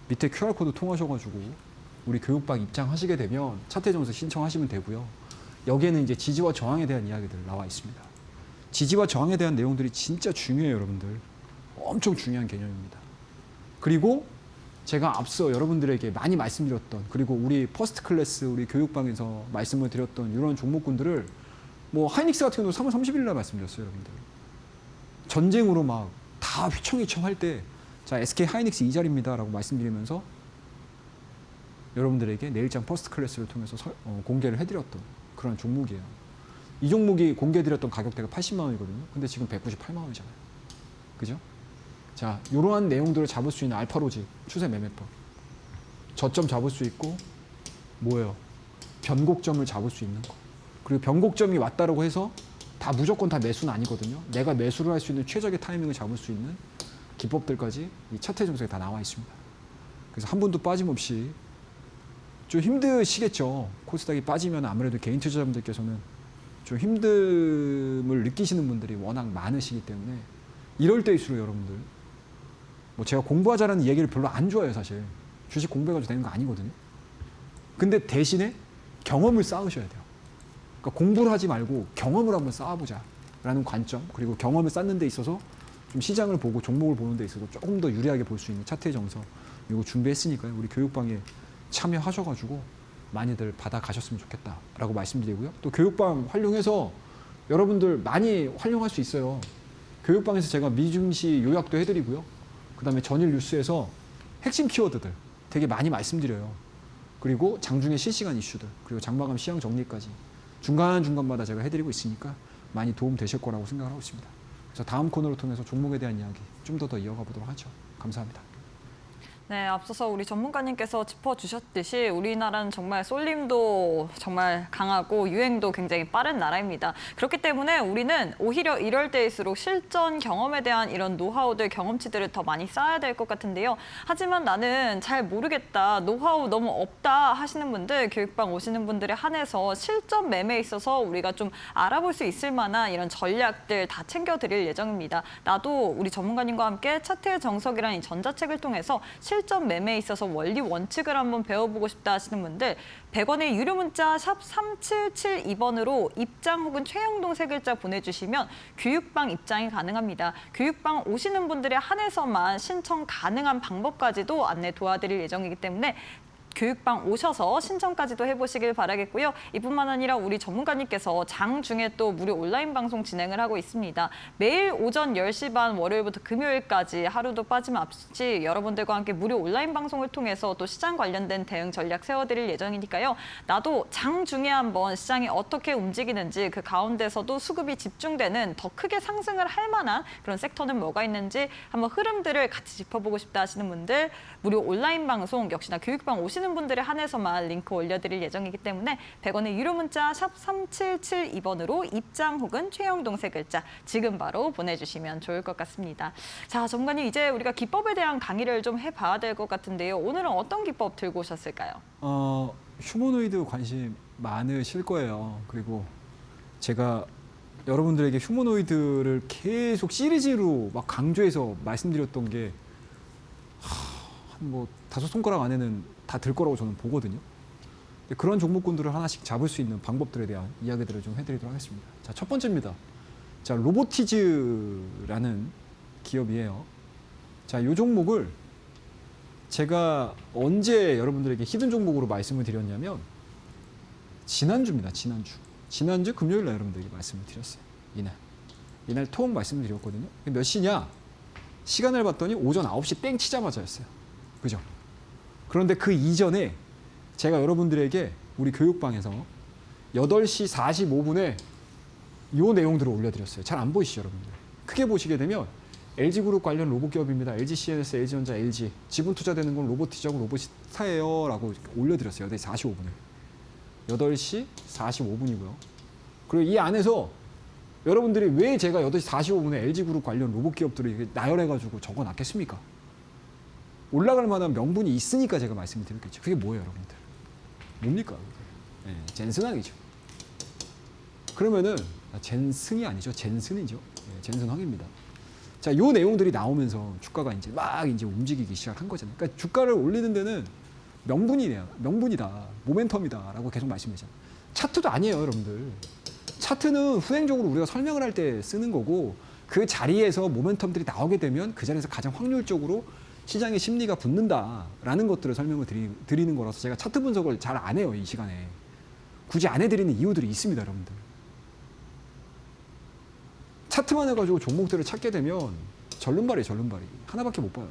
밑에 QR코드 통하셔가지고 우리 교육방 입장하시게 되면 차트 정석 신청하시면 되고요. 여기에는 이제 지지와 저항에 대한 이야기들 나와 있습니다. 지지와 저항에 대한 내용들이 진짜 중요해요, 여러분들. 엄청 중요한 개념입니다. 그리고 제가 앞서 여러분들에게 많이 말씀드렸던, 그리고 우리 퍼스트 클래스 우리 교육방에서 말씀을 드렸던 이런 종목군들을 뭐 하이닉스 같은 경우도 3월 30일 날 말씀드렸어요, 여러분들. 전쟁으로 막 다 휘청휘청 할 때 자, SK 하이닉스 이 자리입니다라고 말씀드리면서 여러분들에게 내일장 퍼스트 클래스를 통해서 공개를 해드렸던 그런 종목이에요. 이 종목이 공개해드렸던 가격대가 80만 원이거든요. 근데 지금 198만 원이잖아요. 그죠? 자, 이러한 내용들을 잡을 수 있는 알파로지 추세 매매법. 저점 잡을 수 있고 뭐예요? 변곡점을 잡을 수 있는 거. 그리고 변곡점이 왔다라고 해서 무조건 다 매수는 아니거든요. 내가 매수를 할 수 있는 최적의 타이밍을 잡을 수 있는 기법들까지 이 차트 정석에 다 나와 있습니다. 그래서 한 분도 빠짐없이 좀 힘드시겠죠. 코스닥이 빠지면 아무래도 개인 투자자분들께서는 좀 힘듦을 느끼시는 분들이 워낙 많으시기 때문에 이럴 때일수록 여러분들 뭐 제가 공부하자라는 얘기를 별로 안 좋아해요, 사실. 주식 공부해가지고 되는 거 아니거든요. 근데 대신에 경험을 쌓으셔야 돼요. 그러니까 공부를 하지 말고 경험을 한번 쌓아보자라는 관점, 그리고 경험을 쌓는 데 있어서 좀 시장을 보고 종목을 보는 데 있어서 조금 더 유리하게 볼 수 있는 차트의 정석 이거 준비했으니까요. 우리 교육방에 참여하셔가지고 많이들 받아가셨으면 좋겠다라고 말씀드리고요. 또 교육방 활용해서 여러분들 많이 활용할 수 있어요. 교육방에서 제가 미중시 요약도 해드리고요. 그다음에 전일 뉴스에서 핵심 키워드들 되게 많이 말씀드려요. 그리고 장중에 실시간 이슈들, 그리고 장마감 시황 정리까지 중간중간마다 제가 해드리고 있으니까 많이 도움 되실 거라고 생각을 하고 있습니다. 그래서 다음 코너를 통해서 종목에 대한 이야기 좀 더 이어가 보도록 하죠. 감사합니다. 네, 앞서서 우리 전문가님께서 짚어주셨듯이 우리나라는 정말 쏠림도 정말 강하고 유행도 굉장히 빠른 나라입니다. 그렇기 때문에 우리는 오히려 이럴 때일수록 실전 경험에 대한 이런 노하우들, 경험치들을 더 많이 쌓아야 될 것 같은데요. 하지만 나는 잘 모르겠다, 노하우 너무 없다 하시는 분들, 교육방 오시는 분들에 한해서 실전 매매에 있어서 우리가 좀 알아볼 수 있을 만한 이런 전략들 다 챙겨드릴 예정입니다. 나도 우리 전문가님과 함께 차트의 정석이라는 이 전자책을 통해서 실전 매매에 있어서 원리 원칙을 한번 배워보고 싶다 하시는 분들 100원의 유료 문자 샵 3772번으로 입장 혹은 최영동 세 글자 보내주시면 교육방 입장이 가능합니다. 교육방 오시는 분들에 한해서만 신청 가능한 방법까지도 안내 도와드릴 예정이기 때문에 교육방 오셔서 신청까지도 해보시길 바라겠고요. 이뿐만 아니라 우리 전문가님께서 장중에 또 무료 온라인 방송 진행을 하고 있습니다. 매일 오전 10시 반 월요일부터 금요일까지 하루도 빠짐없이 여러분들과 함께 무료 온라인 방송을 통해서 또 시장 관련된 대응 전략 세워드릴 예정이니까요. 나도 장중에 한번 시장이 어떻게 움직이는지 그 가운데서도 수급이 집중되는 더 크게 상승을 할 만한 그런 섹터는 뭐가 있는지 한번 흐름들을 같이 짚어보고 싶다 하시는 분들 무료 온라인 방송 역시나 교육방 오시는 분들에 한해서만 링크 올려드릴 예정이기 때문에 100원의 유료 문자 샵 3772번으로 입장 혹은 최영동 세 글자 지금 바로 보내주시면 좋을 것 같습니다. 자, 전문가님 이제 우리가 기법에 대한 강의를 좀 해봐야 될 것 같은데요. 오늘은 어떤 기법 들고 오셨을까요? 휴머노이드 관심 많으실 거예요. 그리고 제가 여러분들에게 휴머노이드를 계속 시리즈로 막 강조해서 말씀드렸던 게 뭐 5손가락 안에는 다 들 거라고 저는 보거든요. 그런 종목군들을 하나씩 잡을 수 있는 방법들에 대한 이야기들을 좀 해드리도록 하겠습니다. 자, 첫 번째입니다. 자, 로보티즈라는 기업이에요. 자, 이 종목을 제가 언제 여러분들에게 히든 종목으로 말씀을 드렸냐면 지난주입니다. 지난주 금요일 날 여러분들에게 말씀을 드렸어요. 이날 통 말씀을 드렸거든요. 몇 시냐? 시간을 봤더니 오전 9시 땡 치자마자였어요. 그죠? 그런데 그 이전에 제가 여러분들에게 우리 교육방에서 8시 45분에 이 내용들을 올려드렸어요. 잘 안 보이시죠, 여러분들? 크게 보시게 되면 LG그룹 관련 로봇 기업입니다. LG CNS, LG전자, LG. 지분 투자되는 건 로보티즈하고 로보스타예요. 라고 올려드렸어요. 8시 45분에. 8시 45분이고요. 그리고 이 안에서 여러분들이 왜 제가 8시 45분에 LG그룹 관련 로봇 기업들을 이렇게 나열해가지고 적어놨겠습니까? 올라갈 만한 명분이 있으니까 제가 말씀을 드렸겠죠. 그게 뭐예요, 여러분들? 뭡니까? 네, 젠슨항이죠. 그러면은 젠승이 아니죠. 젠슨이죠. 네, 젠슨항입니다. 자, 요 내용들이 나오면서 주가가 이제 막 움직이기 시작한 거잖아요. 그러니까 주가를 올리는 데는 명분이다, 모멘텀이다라고 계속 말씀드리잖아요. 차트도 아니에요, 여러분들. 차트는 후행적으로 우리가 설명을 할 때 쓰는 거고 그 자리에서 모멘텀들이 나오게 되면 그 자리에서 가장 확률적으로 시장의 심리가 붙는다라는 것들을 설명을 드리는 거라서 제가 차트 분석을 잘 안 해요, 이 시간에. 굳이 안 해드리는 이유들이 있습니다, 여러분들. 차트만 해가지고 종목들을 찾게 되면 절름발이 하나밖에 못 봐요.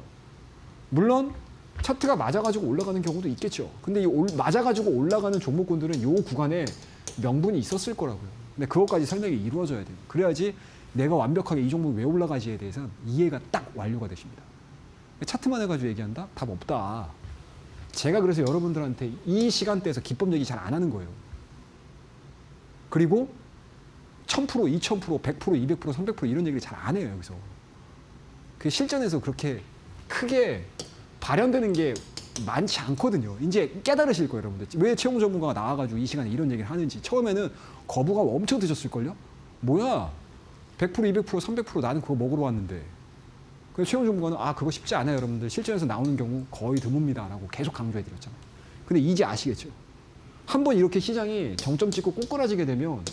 물론 차트가 맞아가지고 올라가는 경우도 있겠죠. 근데 이 맞아가지고 올라가는 종목군들은 이 구간에 명분이 있었을 거라고요. 근데 그것까지 설명이 이루어져야 돼요. 그래야지 내가 완벽하게 이 종목이 왜 올라가지에 대해서는 이해가 딱 완료가 되십니다. 차트만 해가지고 얘기한다? 답 없다. 제가 그래서 여러분들한테 이 시간대에서 기법 얘기 잘 안 하는 거예요. 그리고 1000%, 2000%, 100%, 200%, 300% 이런 얘기를 잘 안 해요, 여기서. 그 실전에서 그렇게 크게 발현되는 게 많지 않거든요. 이제 깨달으실 거예요, 여러분들. 왜 채용 전문가가 나와가지고 이 시간에 이런 얘기를 하는지. 처음에는 거부가 엄청 드셨을걸요? 뭐야? 100%, 200%, 300% 나는 그거 먹으러 왔는데. 그래서 채용 전문가는 그거 쉽지 않아요, 여러분들. 실전에서 나오는 경우 거의 드뭅니다. 라고 계속 강조해드렸잖아요. 근데 이제 아시겠죠? 한번 이렇게 시장이 정점 찍고 꼬꾸라지게 되면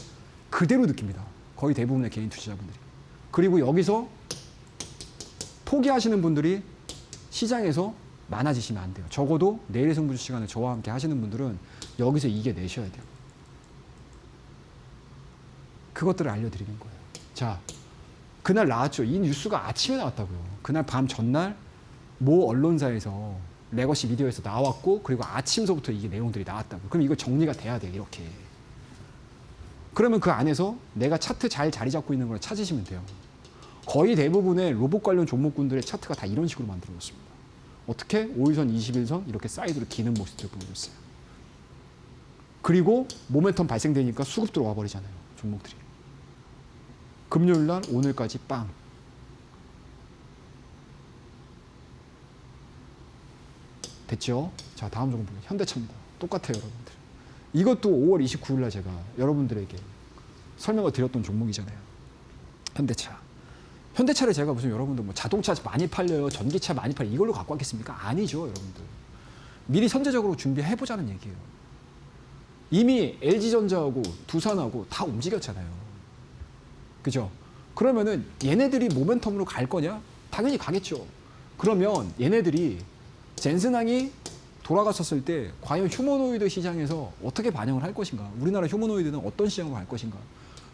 그대로 느낍니다. 거의 대부분의 개인 투자자분들이. 그리고 여기서 포기하시는 분들이 시장에서 많아지시면 안 돼요. 적어도 내일의 승부주 시간을 저와 함께 하시는 분들은 여기서 이겨내셔야 돼요. 그것들을 알려드리는 거예요. 자, 그날 나왔죠. 이 뉴스가 아침에 나왔다고요. 그날 밤 전날 모 언론사에서 레거시 미디어에서 나왔고 그리고 아침서부터 이게 내용들이 나왔다고. 그럼 이거 정리가 돼야 돼요. 이렇게. 그러면 그 안에서 내가 차트 잘 자리 잡고 있는 걸 찾으시면 돼요. 거의 대부분의 로봇 관련 종목군들의 차트가 다 이런 식으로 만들어졌습니다. 어떻게? 5일선, 21선 이렇게 사이드로 기는 모습을 보여줬어요. 그리고 모멘텀 발생되니까 수급 들어와 버리잖아요. 종목들이. 금요일 날 오늘까지 빵. 됐죠? 자, 다음 종목 현대차입니다. 똑같아요, 여러분들. 이것도 5월 29일 날 제가 여러분들에게 설명을 드렸던 종목이잖아요. 현대차. 현대차를 제가 무슨 여러분들 뭐 자동차 많이 팔려요, 전기차 많이 팔려 이걸로 갖고 왔겠습니까? 아니죠, 여러분들. 미리 선제적으로 준비해 보자는 얘기예요. 이미 LG전자하고 두산하고 다 움직였잖아요. 그죠? 그러면은 얘네들이 모멘텀으로 갈 거냐? 당연히 가겠죠. 그러면 얘네들이 젠슨항이 돌아갔었을 때 과연 휴머노이드 시장에서 어떻게 반영을 할 것인가? 우리나라 휴머노이드는 어떤 시장으로 갈 것인가?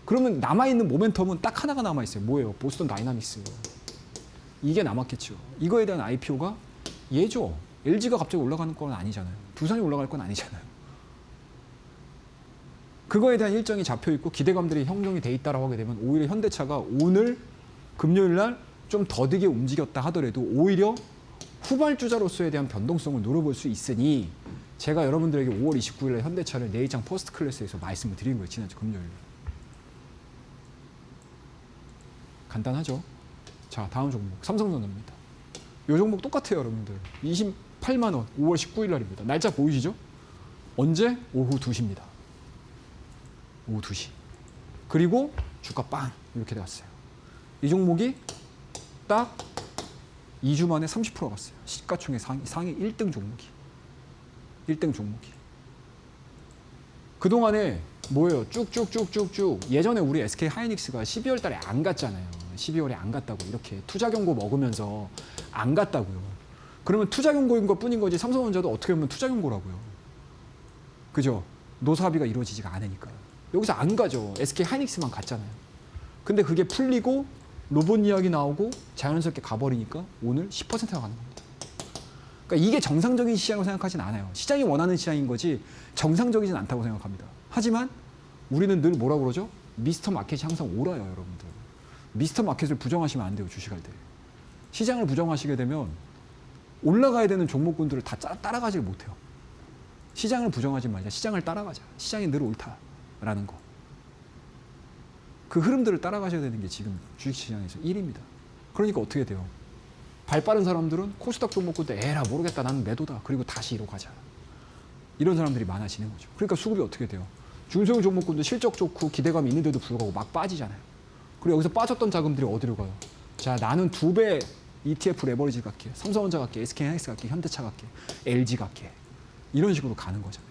그러면 남아있는 모멘텀은 딱 하나가 남아있어요. 뭐예요? 보스턴 다이나믹스. 이게 남았겠죠. 이거에 대한 IPO가 얘죠. LG가 갑자기 올라가는 건 아니잖아요. 두산이 올라갈 건 아니잖아요. 그거에 대한 일정이 잡혀있고 기대감들이 형성이 돼 있다라고 하게 되면 오히려 현대차가 오늘 금요일 날 좀 더디게 움직였다 하더라도 오히려 후발주자로서에 대한 변동성을 노려볼 수 있으니 제가 여러분들에게 5월 29일 날 현대차를 내일장 퍼스트 클래스에서 말씀을 드린 거예요. 지난주 금요일. 간단하죠? 자, 다음 종목 삼성전자입니다. 이 종목 똑같아요, 여러분들. 28만 원 5월 19일 날입니다. 날짜 보이시죠? 언제? 오후 2시입니다. 오후 2시. 그리고 주가 빵 이렇게 나왔어요. 이 종목이 딱 2주 만에 30% 갔어요. 시가총액 상위 1등 종목이. 1등 종목이. 그동안에 뭐예요? 쭉쭉쭉쭉쭉. 예전에 우리 SK 하이닉스가 12월 달에 안 갔잖아요. 12월에 안 갔다고. 이렇게 투자 경고 먹으면서 안 갔다고요. 그러면 투자 경고인 것 뿐인 거지 삼성전자도 어떻게 보면 투자 경고라고요. 그죠? 노사비가 이루어지지가 않으니까요. 여기서 안 가죠. SK 하이닉스만 갔잖아요. 근데 그게 풀리고 로봇 이야기 나오고 자연스럽게 가버리니까 오늘 10%가 가는 겁니다. 그러니까 이게 정상적인 시장으로 생각하진 않아요. 시장이 원하는 시장인 거지 정상적이진 않다고 생각합니다. 하지만 우리는 늘 뭐라고 그러죠? 미스터 마켓이 항상 옳아요, 여러분들. 미스터 마켓을 부정하시면 안 돼요, 주식할 때. 시장을 부정하시게 되면 올라가야 되는 종목군들을 다 따라가지를 못해요. 시장을 부정하지 말자. 시장을 따라가자. 시장이 늘 옳다라는 거. 그 흐름들을 따라가셔야 되는 게 지금 주식시장에서 1위입니다. 그러니까 어떻게 돼요? 발 빠른 사람들은 코스닥 종목군들 에라 모르겠다 나는 매도다. 그리고 다시 이로 가자. 이런 사람들이 많아지는 거죠. 그러니까 수급이 어떻게 돼요? 중소형 종목군도 실적 좋고 기대감이 있는데도 불구하고 막 빠지잖아요. 그리고 여기서 빠졌던 자금들이 어디로 가요? 자, 나는 2배 ETF 레버리지 갈게. 삼성전자 갈게. SK하이닉스 갈게. 현대차 갈게. LG 갈게. 이런 식으로 가는 거잖아요.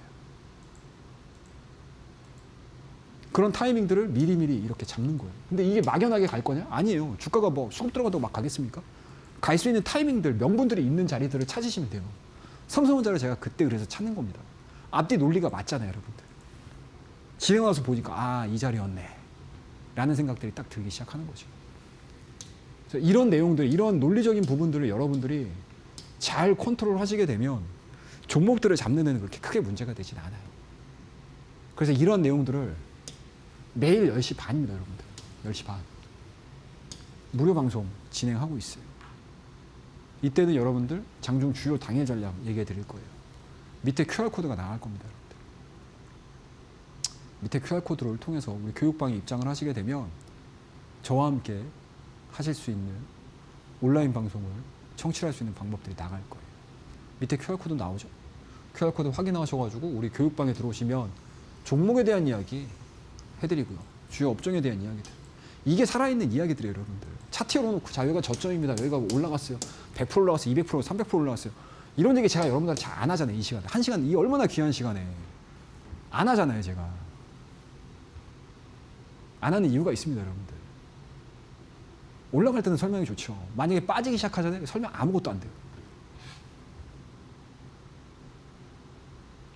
그런 타이밍들을 미리미리 이렇게 잡는 거예요. 근데 이게 막연하게 갈 거냐? 아니에요. 주가가 뭐 수급 들어간다고 막 가겠습니까? 갈 수 있는 타이밍들, 명분들이 있는 자리들을 찾으시면 돼요. 삼성전자를 제가 그때 그래서 찾는 겁니다. 앞뒤 논리가 맞잖아요, 여러분들. 집에 와서 보니까 아, 이 자리였네. 라는 생각들이 딱 들기 시작하는 거죠. 그래서 이런 내용들, 이런 논리적인 부분들을 여러분들이 잘 컨트롤 하시게 되면 종목들을 잡는 데는 그렇게 크게 문제가 되진 않아요. 그래서 이런 내용들을 매일 10시 반입니다, 여러분들. 10시 반. 무료 방송 진행하고 있어요. 이때는 여러분들 장중 주요 당일 전략 얘기해 드릴 거예요. 밑에 QR코드가 나갈 겁니다, 여러분들. 밑에 QR코드를 통해서 우리 교육방에 입장을 하시게 되면 저와 함께 하실 수 있는 온라인 방송을 청취할 수 있는 방법들이 나갈 거예요. 밑에 QR코드 나오죠? QR코드 확인하셔가지고 우리 교육방에 들어오시면 종목에 대한 이야기 해드리고요. 주요 업종에 대한 이야기들. 이게 살아있는 이야기들이에요, 여러분들. 차트 열어놓고 자, 여기가 저점입니다. 여기가 올라갔어요. 100% 올라갔어요. 200%, 300% 올라갔어요. 이런 얘기 제가 여러분들한테 잘 안 하잖아요, 이 시간에. 한 시간, 이 얼마나 귀한 시간에. 안 하잖아요, 제가. 안 하는 이유가 있습니다, 여러분들. 올라갈 때는 설명이 좋죠. 만약에 빠지기 시작하잖아요. 설명 아무것도 안 돼요.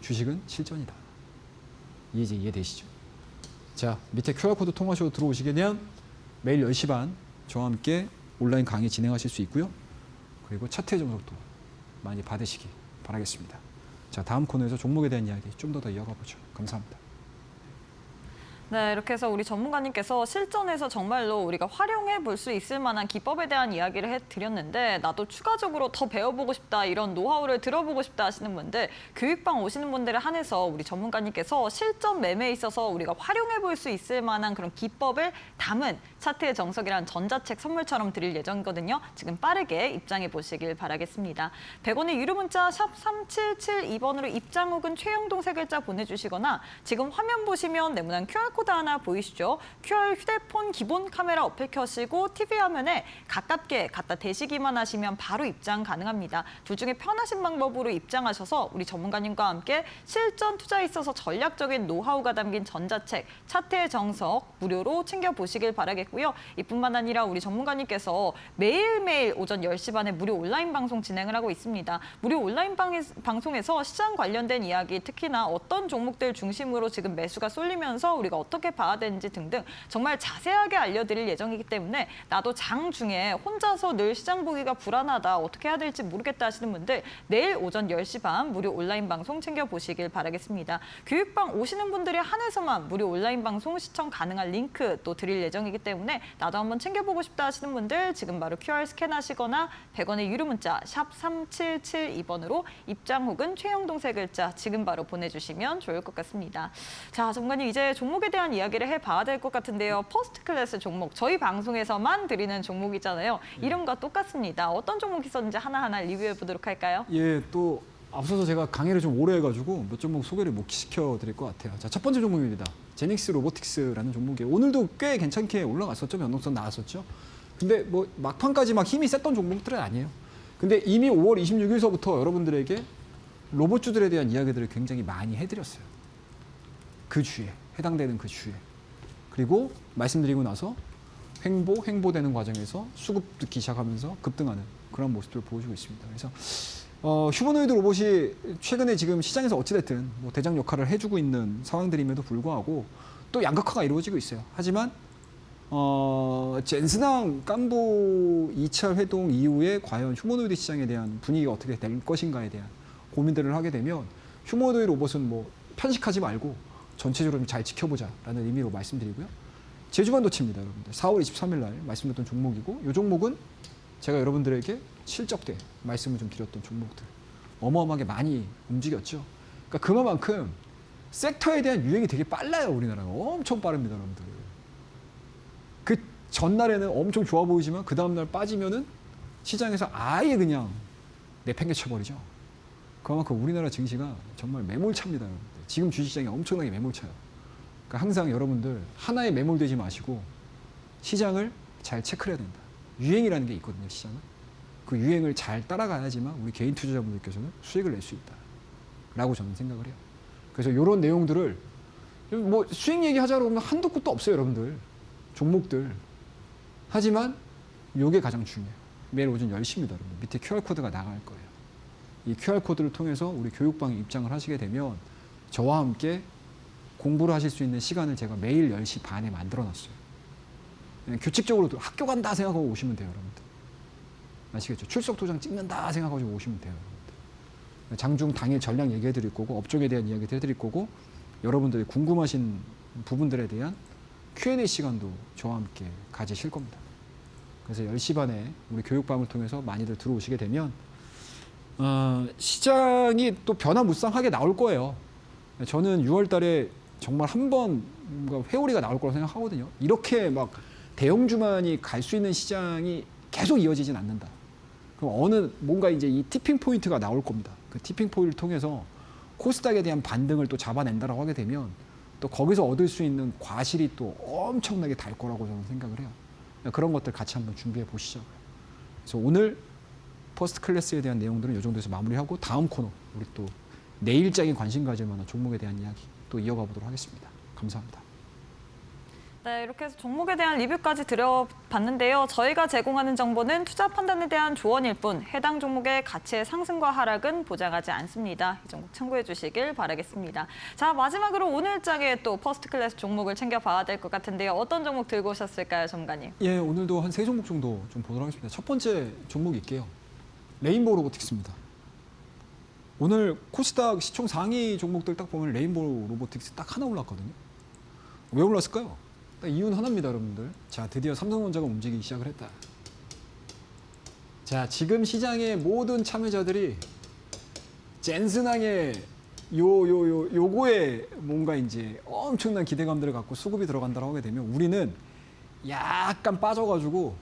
주식은 실전이다. 이해되시죠? 자, 밑에 QR코드 통화쇼 들어오시게 되면 매일 10시 반 저와 함께 온라인 강의 진행하실 수 있고요. 그리고 차트의 정석도 많이 받으시기 바라겠습니다. 자, 다음 코너에서 종목에 대한 이야기 좀 더 이어가 보죠. 감사합니다. 네, 이렇게 해서 우리 전문가님께서 실전에서 정말로 우리가 활용해 볼 수 있을 만한 기법에 대한 이야기를 해드렸는데 나도 추가적으로 더 배워보고 싶다, 이런 노하우를 들어보고 싶다 하시는 분들, 교육방 오시는 분들에 한해서 우리 전문가님께서 실전 매매에 있어서 우리가 활용해 볼 수 있을 만한 그런 기법을 담은 차트의 정석이란 전자책 선물처럼 드릴 예정이거든요. 지금 빠르게 입장해 보시길 바라겠습니다. 100원의 유료 문자 샵 3772번으로 입장 혹은 최영동 세 글자 보내주시거나 지금 화면 보시면 네모난 QR코드 하나 보이시죠? QR 휴대폰 기본 카메라 어플 켜시고 TV 화면에 가깝게 갖다 대시기만 하시면 바로 입장 가능합니다. 둘 중에 편하신 방법으로 입장하셔서 우리 전문가님과 함께 실전 투자에 있어서 전략적인 노하우가 담긴 전자책 차트의 정석 무료로 챙겨보시길 바라겠고요. 이뿐만 아니라 우리 전문가님께서 매일매일 오전 10시 반에 무료 온라인 방송 진행을 하고 있습니다. 무료 온라인 방송에서 시장 관련된 이야기, 특히나 어떤 종목들 중심으로 지금 매수가 쏠리면서 우리가 어떻게 봐야 되는지 등등 정말 자세하게 알려드릴 예정이기 때문에 나도 장 중에 혼자서 늘 시장 보기가 불안하다, 어떻게 해야 될지 모르겠다 하시는 분들 내일 오전 10시 반 무료 온라인 방송 챙겨보시길 바라겠습니다. 교육방 오시는 분들에 한해서만 무료 온라인 방송 시청 가능한 링크 또 드릴 예정이기 때문에 나도 한번 챙겨보고 싶다 하시는 분들 지금 바로 QR 스캔하시거나 100원의 유료 문자 샵 3772번으로 입장 혹은 최영동 세 글자 지금 바로 보내주시면 좋을 것 같습니다. 자, 전문가님 이제 종목에 대한 이야기를 해봐야 될 것 같은데요. 퍼스트 클래스 종목, 저희 방송에서만 드리는 종목이잖아요. 이름과 똑같습니다. 어떤 종목이 있었는지 하나하나 리뷰해 보도록 할까요? 예, 또 앞서서 제가 강의를 좀 오래 해가지고 몇 종목 소개를 못 시켜드릴 것 같아요. 자, 첫 번째 종목입니다. 제닉스 로보틱스라는 종목이에요. 오늘도 꽤 괜찮게 올라갔었죠. 변동성 나왔었죠. 근데 뭐 막판까지 막 힘이 셌던 종목들은 아니에요. 근데 이미 5월 26일서부터 여러분들에게 로봇주들에 대한 이야기들을 굉장히 많이 해드렸어요. 그 주에, 해당되는 그 주에. 그리고 말씀드리고 나서 횡보되는 과정에서 수급 듣기 시작하면서 급등하는 그런 모습들을 보여주고 있습니다. 그래서 휴머노이드 로봇이 최근에 지금 시장에서 어찌됐든 뭐 대장 역할을 해주고 있는 상황들임에도 불구하고 또 양극화가 이루어지고 있어요. 하지만 젠스낭 깐부 2차 회동 이후에 과연 휴머노이드 시장에 대한 분위기가 어떻게 될 것인가에 대한 고민들을 하게 되면 휴머노이드 로봇은 뭐 편식하지 말고 전체적으로 좀 잘 지켜보자라는 의미로 말씀드리고요. 제주반도체입니다, 여러분들. 4월 23일 날 말씀드렸던 종목이고 이 종목은 제가 여러분들에게 실적 때 말씀을 좀 드렸던 종목들 어마어마하게 많이 움직였죠. 그러니까 그만큼 섹터에 대한 유행이 되게 빨라요. 우리나라가 엄청 빠릅니다, 여러분들. 그 전날에는 엄청 좋아 보이지만 그 다음날 빠지면은 시장에서 아예 그냥 내팽개쳐버리죠. 그만큼 우리나라 증시가 정말 매몰차입니다, 여러분들. 지금 주식시장이 엄청나게 매몰차요. 그러니까 항상 여러분들 하나에 매몰되지 마시고 시장을 잘 체크해야 된다. 유행이라는 게 있거든요, 시장은. 그 유행을 잘 따라가야지만 우리 개인 투자자분들께서는 수익을 낼 수 있다. 라고 저는 생각을 해요. 그래서 이런 내용들을 뭐 수익 얘기하자고 하면 한도 끝도 없어요, 여러분들. 종목들. 하지만 이게 가장 중요해요. 매일 오전 10시입니다, 여러분. 밑에 QR코드가 나갈 거예요. 이 QR코드를 통해서 우리 교육방에 입장을 하시게 되면 저와 함께 공부를 하실 수 있는 시간을 제가 매일 10시 반에 만들어놨어요. 규칙적으로 학교 간다 생각하고 오시면 돼요, 여러분들. 아시겠죠? 출석 도장 찍는다 생각하고 오시면 돼요, 여러분들. 장중 당일 전략 얘기해 드릴 거고 업종에 대한 이야기 해드릴 거고 여러분들이 궁금하신 부분들에 대한 Q&A 시간도 저와 함께 가지실 겁니다. 그래서 10시 반에 우리 교육방을 통해서 많이들 들어오시게 되면 시장이 또 변화무쌍하게 나올 거예요. 저는 6월 달에 정말 한 번 회오리가 나올 거라고 생각하거든요. 이렇게 막 대형주만이 갈 수 있는 시장이 계속 이어지진 않는다. 그럼 뭔가 이제 이 티핑 포인트가 나올 겁니다. 그 티핑 포인트를 통해서 코스닥에 대한 반등을 또 잡아낸다라고 하게 되면 또 거기서 얻을 수 있는 과실이 또 엄청나게 달 거라고 저는 생각을 해요. 그런 것들 같이 한번 준비해 보시죠. 그래서 오늘 퍼스트 클래스에 대한 내용들은 이 정도에서 마무리하고 다음 코너 우리 또 내일장에 관심 가질 만한 종목에 대한 이야기 또 이어가 보도록 하겠습니다. 감사합니다. 네, 이렇게 해서 종목에 대한 리뷰까지 드려봤는데요. 저희가 제공하는 정보는 투자 판단에 대한 조언일 뿐 해당 종목의 가치의 상승과 하락은 보장하지 않습니다. 이 종목 참고해 주시길 바라겠습니다. 자, 마지막으로 오늘 장에 또 퍼스트 클래스 종목을 챙겨봐야 될 것 같은데요. 어떤 종목 들고 오셨을까요, 전문가님? 예, 오늘도 한 3종목 정도 좀 보도록 하겠습니다. 첫 번째 종목일게요. 레인보우 로보틱스입니다. 오늘 코스닥 시총 상위 종목들 딱 보면 레인보우 로보틱스 딱 하나 올랐거든요. 왜 올랐을까요? 이유는 하나입니다, 여러분들. 자, 드디어 삼성전자가 움직이기 시작을 했다. 자, 지금 시장의 모든 참여자들이 젠슨항의 요거에 뭔가 이제 엄청난 기대감들을 갖고 수급이 들어간다고 하게 되면 우리는 약간 빠져가지고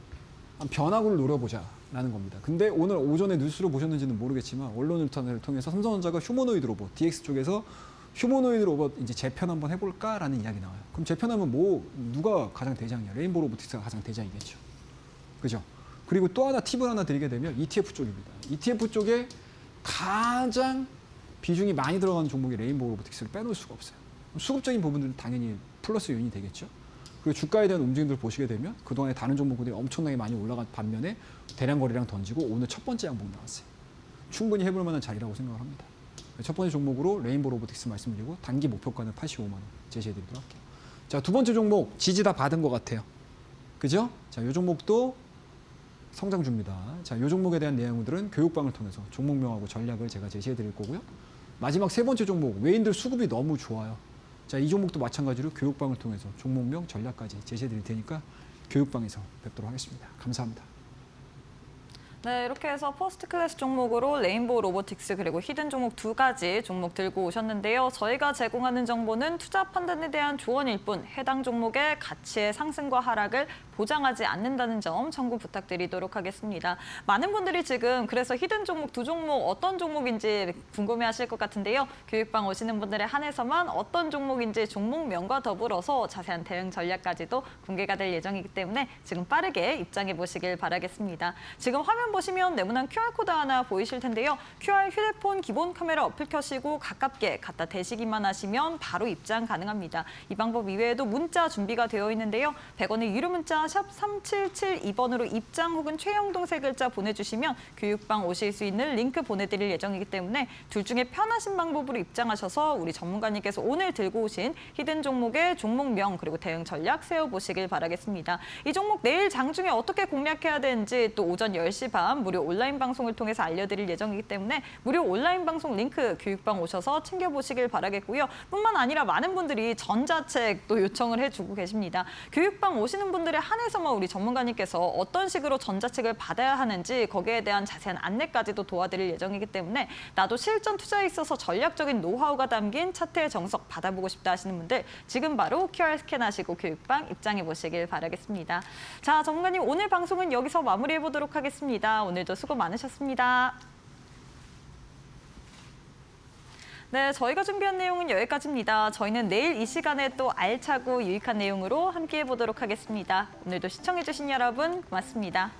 한 변화구를 노려보자라는 겁니다. 근데 오늘 오전에 뉴스를 보셨는지는 모르겠지만 언론을 통해서 삼성전자가 휴머노이드 로봇 DX 쪽에서 휴머노이드 로봇 이제 재편 한번 해볼까라는 이야기 나와요. 그럼 재편하면 뭐 누가 가장 대장이야? 레인보우 로보틱스가 가장 대장이겠죠. 그죠? 그리고 또 하나 팁을 하나 드리게 되면 ETF 쪽입니다. ETF 쪽에 가장 비중이 많이 들어가는 종목이 레인보우 로보틱스를 빼놓을 수가 없어요. 수급적인 부분들은 당연히 플러스 요인이 되겠죠. 그리고 주가에 대한 움직임들을 보시게 되면 그동안에 다른 종목들이 엄청나게 많이 올라간 반면에 대량 거래량 던지고 오늘 첫 번째 양봉 나왔어요. 충분히 해볼 만한 자리라고 생각을 합니다. 첫 번째 종목으로 레인보우 로보틱스 말씀드리고 단기 목표가는 85만 원 제시해드리도록 할게요. 자, 두 번째 종목 지지 다 받은 것 같아요. 그죠? 자, 이 종목도 성장 중입니다. 자, 이 종목에 대한 내용들은 교육방을 통해서 종목명하고 전략을 제가 제시해드릴 거고요. 마지막 세 번째 종목 외인들 수급이 너무 좋아요. 자, 이 종목도 마찬가지로 교육방을 통해서 종목명 전략까지 제시해드릴 테니까 교육방에서 뵙도록 하겠습니다. 감사합니다. 네, 이렇게 해서 퍼스트 클래스 종목으로 레인보우 로보틱스 그리고 히든 종목 2가지 종목 들고 오셨는데요. 저희가 제공하는 정보는 투자 판단에 대한 조언일 뿐 해당 종목의 가치의 상승과 하락을 보장하지 않는다는 점 참고 부탁드리도록 하겠습니다. 많은 분들이 지금 그래서 히든 종목 2종목 어떤 종목인지 궁금해하실 것 같은데요. 교육방 오시는 분들에 한해서만 어떤 종목인지 종목명과 더불어서 자세한 대응 전략까지도 공개가 될 예정이기 때문에 지금 빠르게 입장해 보시길 바라겠습니다. 지금 화면 보시면 네모난 QR코드 하나 보이실 텐데요. QR 휴대폰 기본 카메라 어플 켜시고 가깝게 갖다 대시기만 하시면 바로 입장 가능합니다. 이 방법 이외에도 문자 준비가 되어 있는데요. 100원의 유료 문자 샵 3772번으로 입장 혹은 최영동 세 글자 보내주시면 교육방 오실 수 있는 링크 보내드릴 예정이기 때문에 둘 중에 편하신 방법으로 입장하셔서 우리 전문가님께서 오늘 들고 오신 히든 종목의 종목명 그리고 대응 전략 세워보시길 바라겠습니다. 이 종목 내일 장중에 어떻게 공략해야 되는지 또 오전 10시 반 무료 온라인 방송을 통해서 알려드릴 예정이기 때문에 무료 온라인 방송 링크 교육방 오셔서 챙겨보시길 바라겠고요. 뿐만 아니라 많은 분들이 전자책 또 요청을 해주고 계십니다. 교육방 오시는 분들에 한해서만 우리 전문가님께서 어떤 식으로 전자책을 받아야 하는지 거기에 대한 자세한 안내까지도 도와드릴 예정이기 때문에 나도 실전 투자에 있어서 전략적인 노하우가 담긴 차트의 정석 받아보고 싶다 하시는 분들 지금 바로 QR 스캔하시고 교육방 입장해 보시길 바라겠습니다. 자, 전문가님 오늘 방송은 여기서 마무리해 보도록 하겠습니다. 오늘도 수고 많으셨습니다. 네, 저희가 준비한 내용은 여기까지입니다. 저희는 내일 이 시간에 또 알차고 유익한 내용으로 함께해 보도록 하겠습니다. 오늘도 시청해 주신 여러분 고맙습니다.